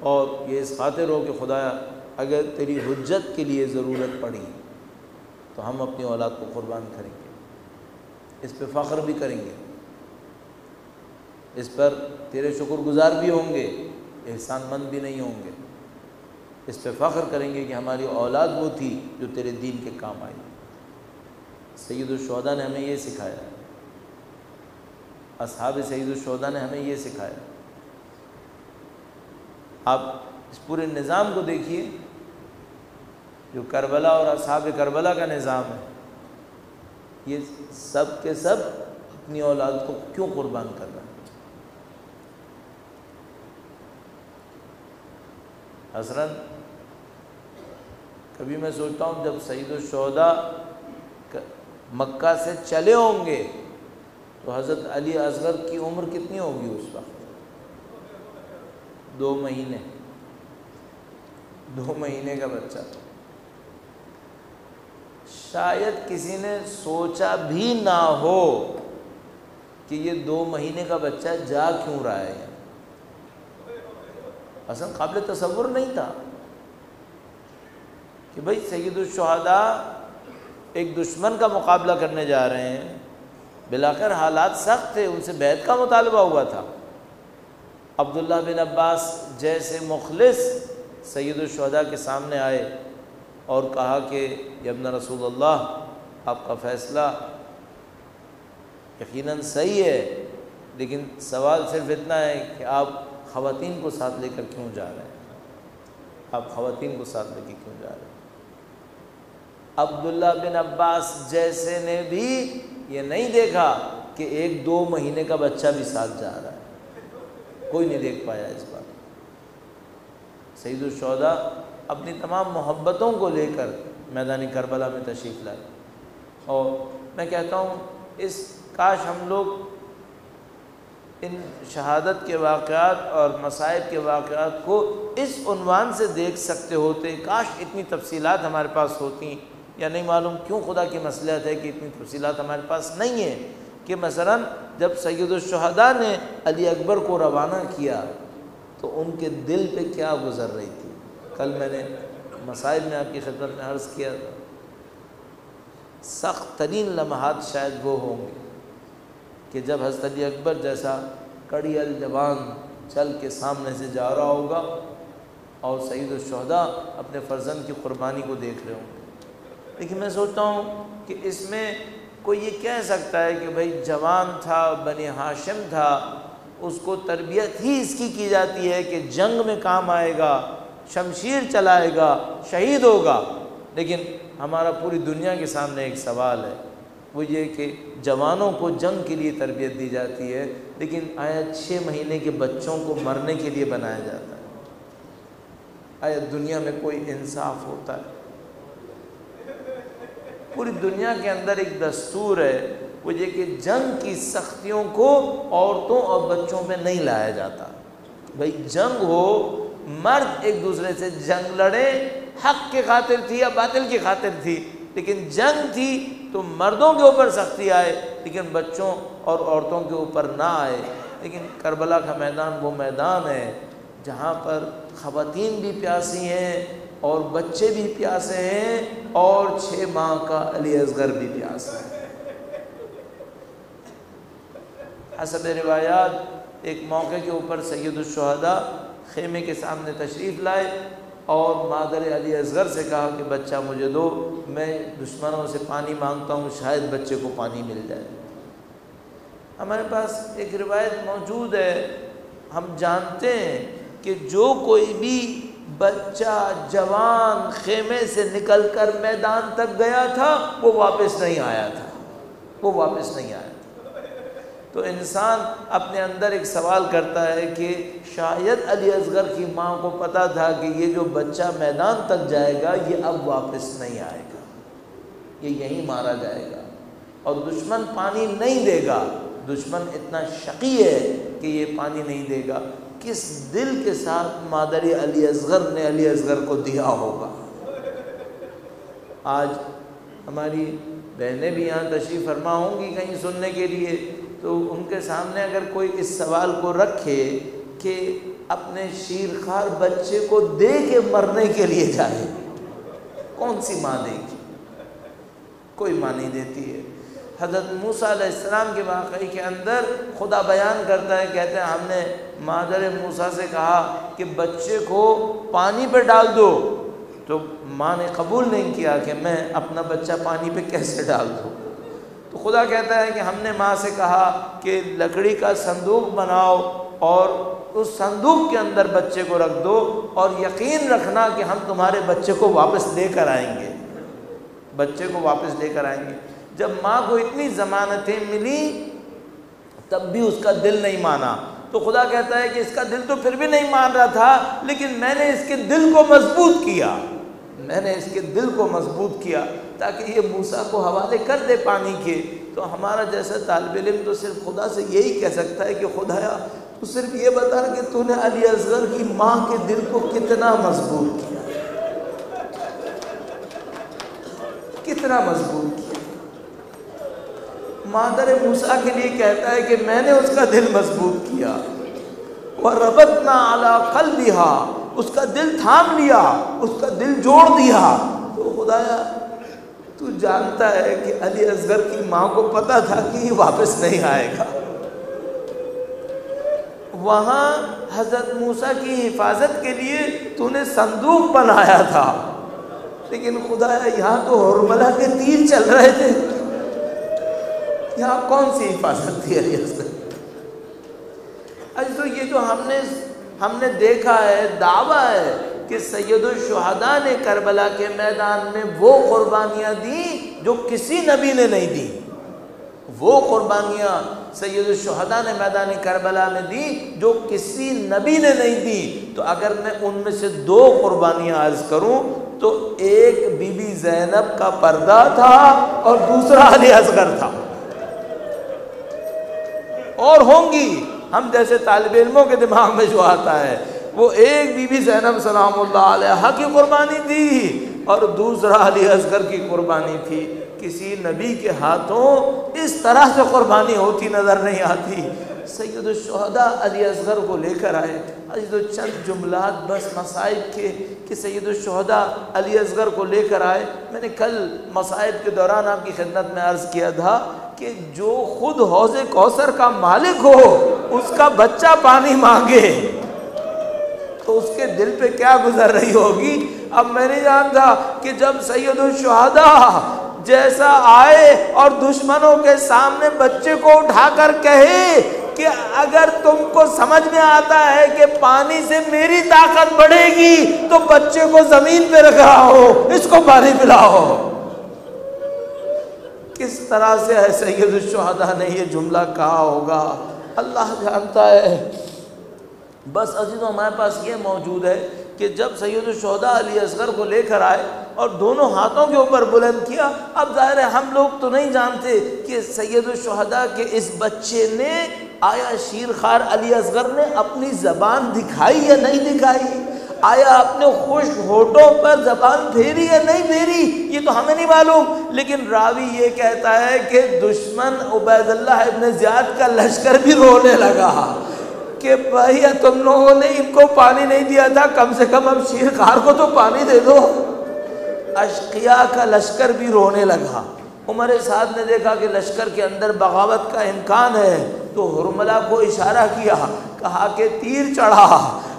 اور یہ اس خاطر ہو کہ خدایا اگر تیری حجت کے لیے ضرورت پڑی تو ہم اپنی اولاد کو قربان کریں گے، اس پہ فخر بھی کریں گے، اس پر تیرے شکر گزار بھی ہوں گے، احسان مند بھی نہیں ہوں گے، اس پہ فخر کریں گے کہ ہماری اولاد وہ تھی جو تیرے دین کے کام آئی۔ سید الشہداء نے ہمیں یہ سکھایا، اصحاب سید الشہداء نے ہمیں یہ سکھایا۔ آپ اس پورے نظام کو دیکھیے جو کربلا اور اصحاب کربلا کا نظام ہے، یہ سب کے سب اپنی اولاد کو کیوں قربان کر رہا ہے؟ حسراً کبھی میں سوچتا ہوں جب سید الشہداء مکہ سے چلے ہوں گے تو حضرت علی اصغر کی عمر کتنی ہوگی اس وقت؟ 2 مہینے 2 مہینے کا بچہ. شاید کسی نے سوچا بھی نہ ہو کہ یہ 2 مہینے کا بچہ جا کیوں رہا ہے. اصلا قابل تصور نہیں تھا کہ بھئی سید الشہداء ایک دشمن کا مقابلہ کرنے جا رہے ہیں. بلاخر حالات سخت تھے، ان سے بیعت کا مطالبہ ہوا تھا. عبداللہ بن عباس جیسے مخلص سید الشہداء کے سامنے آئے اور کہا کہ یا ابن رسول اللہ، آپ کا فیصلہ یقیناً صحیح ہے، لیکن سوال صرف اتنا ہے کہ آپ خواتین کو ساتھ لے کر کیوں جا رہے ہیں؟ آپ خواتین کو ساتھ لے کے کیوں جا رہے ہیں؟ عبداللہ بن عباس جیسے نے بھی یہ نہیں دیکھا کہ 1-2 مہینے کا بچہ بھی ساتھ جا رہا ہے. کوئی نہیں دیکھ پایا اس بات. سید الشہداء اپنی تمام محبتوں کو لے کر میدان کربلا میں تشریف لائے. اور میں کہتا ہوں کاش ہم لوگ ان شہادت کے واقعات اور مصائب کے واقعات کو اس عنوان سے دیکھ سکتے ہوتے. کاش اتنی تفصیلات ہمارے پاس ہوتیں، یا نہیں معلوم کیوں خدا کی مصلحت ہے کہ اتنی تفصیلات ہمارے پاس نہیں ہیں. کہ مثلا جب سید الشہداء نے علی اکبر کو روانہ کیا تو ان کے دل پہ کیا گزر رہی تھی. کل میں نے مصائب میں آپ کی خدمت میں عرض کیا تھا، سخت ترین لمحات شاید وہ ہوں گے کہ جب حضرت علی اکبر جیسا کڑی الجوان چل کے سامنے سے جا رہا ہوگا اور سید الشہداء اپنے فرزند کی قربانی کو دیکھ رہے ہوں گے. لیکن میں سوچتا ہوں کہ اس میں کوئی یہ کہہ سکتا ہے کہ بھئی جوان تھا، بنی ہاشم تھا، اس کو تربیت ہی اس کی جاتی ہے کہ جنگ میں کام آئے گا، شمشیر چلائے گا، شہید ہوگا. لیکن ہمارا پوری دنیا کے سامنے ایک سوال ہے، وہ یہ کہ جوانوں کو جنگ کے لیے تربیت دی جاتی ہے، لیکن آیا 6 مہینے کے بچوں کو مرنے کے لیے بنایا جاتا ہے. آیا دنیا میں کوئی انصاف ہوتا ہے؟ پوری دنیا کے اندر ایک دستور ہے، وہ یہ کہ جنگ کی سختیوں کو عورتوں اور بچوں پہ نہیں لایا جاتا. بھئی جنگ ہو، مرد ایک دوسرے سے جنگ لڑے، حق کی خاطر تھی یا باطل کی خاطر تھی، لیکن جنگ تھی تو مردوں کے اوپر سختی آئے لیکن بچوں اور عورتوں کے اوپر نہ آئے. لیکن کربلا کا میدان وہ میدان ہے جہاں پر خواتین بھی پیاسی ہیں اور بچے بھی پیاسے ہیں اور 6 ماہ کا علی اصغر بھی پیاسا ہے. حسب روایات ایک موقع کے اوپر سید الشہداء خیمے کے سامنے تشریف لائے اور مادر علی اصغر سے کہا کہ بچہ مجھے دو، میں دشمنوں سے پانی مانگتا ہوں، شاید بچے کو پانی مل جائے. ہمارے پاس ایک روایت موجود ہے، ہم جانتے ہیں کہ جو کوئی بھی بچہ جوان خیمے سے نکل کر میدان تک گیا تھا وہ واپس نہیں آیا تھا، وہ واپس نہیں آیا تھا. تو انسان اپنے اندر ایک سوال کرتا ہے کہ شاید علی اصغر کی ماں کو پتہ تھا کہ یہ جو بچہ میدان تک جائے گا یہ اب واپس نہیں آئے گا، یہ یہیں مارا جائے گا اور دشمن پانی نہیں دے گا. دشمن اتنا شقی ہے کہ یہ پانی نہیں دے گا. کس دل کے ساتھ مادر علی اصغر نے علی اصغر کو دیا ہوگا. آج ہماری بہنیں بھی یہاں تشریف فرما ہوں گی کہیں سننے کے لیے، تو ان کے سامنے اگر کوئی اس سوال کو رکھے کہ اپنے شیرخوار بچے کو دے کے مرنے کے لیے جائے، کون سی ماں دے گی؟ کوئی ماں نہیں دیتی ہے. حضرت موسیٰ علیہ السلام کے واقعے کے اندر خدا بیان کرتا ہے، کہتے ہیں ہم نے مادر موسیٰ سے کہا کہ بچے کو پانی پہ ڈال دو، تو ماں نے قبول نہیں کیا کہ میں اپنا بچہ پانی پہ کیسے ڈال دوں. تو خدا کہتا ہے کہ ہم نے ماں سے کہا کہ لکڑی کا صندوق بناؤ اور اس صندوق کے اندر بچے کو رکھ دو اور یقین رکھنا کہ ہم تمہارے بچے کو واپس لے کر آئیں گے، بچے کو واپس لے کر آئیں گے. جب ماں کو اتنی ضمانتیں ملی تب بھی اس کا دل نہیں مانا. تو خدا کہتا ہے کہ اس کا دل تو پھر بھی نہیں مان رہا تھا، لیکن میں نے اس کے دل کو مضبوط کیا، میں نے اس کے دل کو مضبوط کیا تاکہ یہ موسیٰ کو حوالے کر دے پانی کے. تو ہمارا جیسا طالب علم تو صرف خدا سے یہی کہہ سکتا ہے کہ خدایا تو صرف یہ بتا کہ تو نے علی اصغر کی ماں کے دل کو کتنا مضبوط کیا، کتنا مضبوط کیا۔ مادر موسیٰ کے لیے کہتا ہے کہ میں نے اس کا دل مضبوط کیا، وَرَبَطْنَا عَلَىٰ قَلْبِهَا، اس کا دل تھام لیا، اس کا دل جوڑ دیا۔ تو خدایا تو جانتا ہے کہ علی اصغر کی ماں کو پتا تھا کہ یہ واپس نہیں آئے گا، وہاں حضرت موسیٰ کی حفاظت کے لیے تو نے صندوق بنایا تھا، لیکن خدایا یہاں تو حرملہ کے تیر چل رہے تھے، یہاں کون سی حفاظت تھی علی اصغر؟ تو یہ جو ہم نے دیکھا ہے، دعویٰ ہے کہ سید الشہداء نے کربلا کے میدان میں وہ قربانیاں دیں جو کسی نبی نے نہیں دی، وہ قربانیاں سید الشہداء نے میدان کربلا میں دی جو کسی نبی نے نہیں دی۔ تو اگر میں ان میں سے 2 قربانیاں عرض کروں تو ایک بی بی زینب کا پردہ تھا اور دوسرا علی اصغر تھا، اور ہوں گی، ہم جیسے طالب علموں کے دماغ میں جو آتا ہے وہ ایک بی بی زینب سلام اللہ علیہا کی قربانی تھی اور دوسرا علی اصغر کی قربانی تھی۔ کسی نبی کے ہاتھوں اس طرح سے قربانی ہوتی نظر نہیں آتی۔ سید الشہداء علی اصغر کو لے کر آئے۔ آج تو چند جملات بس مصائب کے کہ سید الشہداء علی اصغر کو لے کر آئے۔ میں نے کل مصائب کے دوران آپ کی خدمت میں عرض کیا تھا کہ جو خود حوض کوثر کا مالک ہو اس کا بچہ پانی مانگے تو اس کے دل پہ کیا گزر رہی ہوگی۔ اب میں نہیں جانتا کہ جب سید الشہداء جیسا آئے اور دشمنوں کے سامنے بچے کو اٹھا کر کہے کہ اگر تم کو سمجھ میں آتا ہے کہ پانی سے میری طاقت بڑھے گی تو بچے کو زمین پہ رکھ رہا ہو، اس کو پانی پلاؤ، کس طرح سے ہے سید الشہداء نے یہ جملہ کہا ہوگا اللہ جانتا ہے۔ بس عزیزوں ہمارے پاس یہ موجود ہے کہ جب سید الشہداء علی اصغر کو لے کر آئے اور دونوں ہاتھوں کے اوپر بلند کیا، اب ظاہر ہے ہم لوگ تو نہیں جانتے کہ سید الشہداء کے اس بچے نے آیا شیرخوار علی اصغر نے اپنی زبان دکھائی یا نہیں دکھائی، آیا اپنے خشک ہونٹوں پر زبان پھیری یا نہیں پھیری، یہ تو ہمیں نہیں معلوم، لیکن راوی یہ کہتا ہے کہ دشمن عبید اللہ ابن زیاد کا لشکر بھی رونے لگا کہ بھائی تم لوگوں نے ان کو پانی نہیں دیا تھا، کم سے کم اب شیرخوار کو تو پانی دے دو۔ اشقیاء کا لشکر بھی رونے لگا۔ عمر سعد نے دیکھا کہ لشکر کے اندر بغاوت کا امکان ہے تو حرملہ کو اشارہ کیا، کہا کہ تیر چڑھا،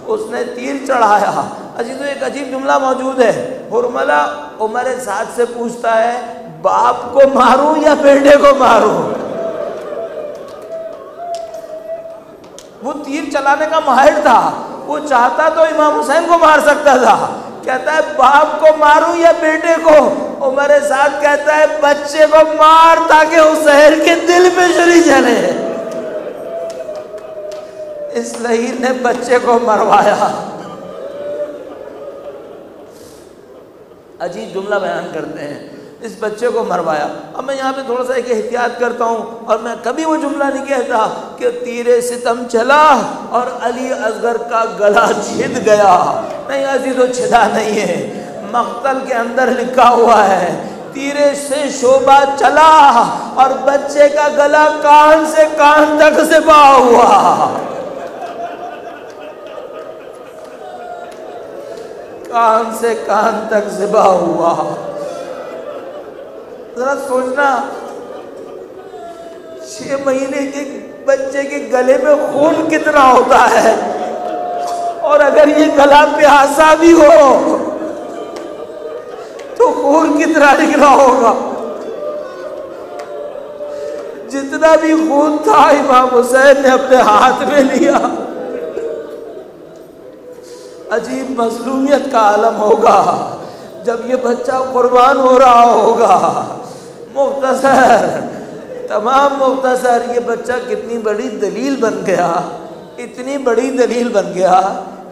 اس نے تیر چڑھایا۔ اجی تو ایک عجیب جملہ موجود ہے، حرملہ عمر سعد سے پوچھتا ہے باپ کو ماروں یا بیٹے کو ماروں؟ وہ تیر چلانے کا ماہر تھا، وہ چاہتا تو امام حسین کو مار سکتا تھا، کہتا ہے باپ کو ماروں یا بیٹے کو؟ عمر سعد کہتا ہے بچے کو مار تاکہ حسین کے دل پہ چھری چلے۔ اس لعین نے بچے کو مروایا۔ عجیب جملہ بیان کرتے ہیں، اس بچے کو مروایا۔ اب میں یہاں پہ تھوڑا سا ایک احتیاط کرتا ہوں اور میں کبھی وہ جملہ نہیں کہتا کہ تیر ستم چلا اور علی اصغر کا گلا چھد گیا، نہیں عزیز و چھدا نہیں ہے، مقتل کے اندر لکھا ہوا ہے تیر سے شعبہ چلا اور بچے کا گلا کان سے کان تک ذبح ہوا، کان سے کان تک ذبح ہوا۔ ذرا سوچنا 6 مہینے کے بچے کے گلے میں خون کتنا ہوتا ہے، اور اگر یہ گلا پیاسا بھی ہو تو خون کتنا نکلا ہوگا۔ جتنا بھی خون تھا امام حسین نے اپنے ہاتھ میں لیا۔ عجیب مظلومیت کا عالم ہوگا جب یہ بچہ قربان ہو رہا ہوگا۔ مختصر، تمام مختصر، یہ بچہ کتنی بڑی دلیل بن گیا، اتنی بڑی دلیل بن گیا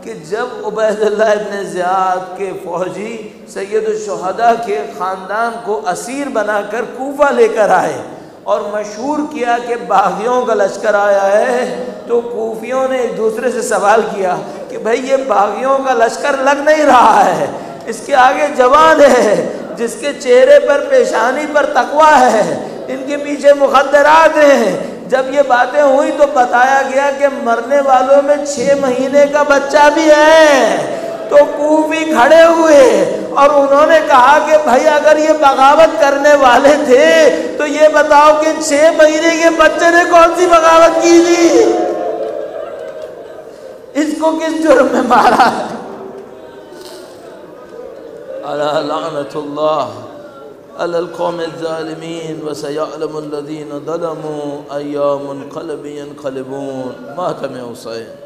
کہ جب عبید اللہ ابن زیاد کے فوجی سید الشہداء کے خاندان کو اسیر بنا کر کوفہ لے کر آئے اور مشہور کیا کہ باغیوں کا لشکر آیا ہے، تو کوفیوں نے ایک دوسرے سے سوال کیا کہ بھئی یہ باغیوں کا لشکر لگ نہیں رہا ہے، اس کے آگے جوان ہے جس کے چہرے پر پیشانی پر تقویٰ ہے، ان کے پیچھے مخدرات ہیں۔ جب یہ باتیں ہوئی تو بتایا گیا کہ مرنے والوں میں 6 مہینے کا بچہ بھی ہے۔ تو کوفی کھڑے ہوئے اور انہوں نے کہا کہ بھائی اگر یہ بغاوت کرنے والے تھے تو یہ بتاؤ کہ 6 مہینے کے بچے نے کون سی بغاوت کی تھی؟ اس کو کس جرم میں مارا ہے؟ الا لعنت اللہ علی القوم الظالمین وسيعلم الذین ظلموا أي منقلب ينقلبون۔ ماتم حسین۔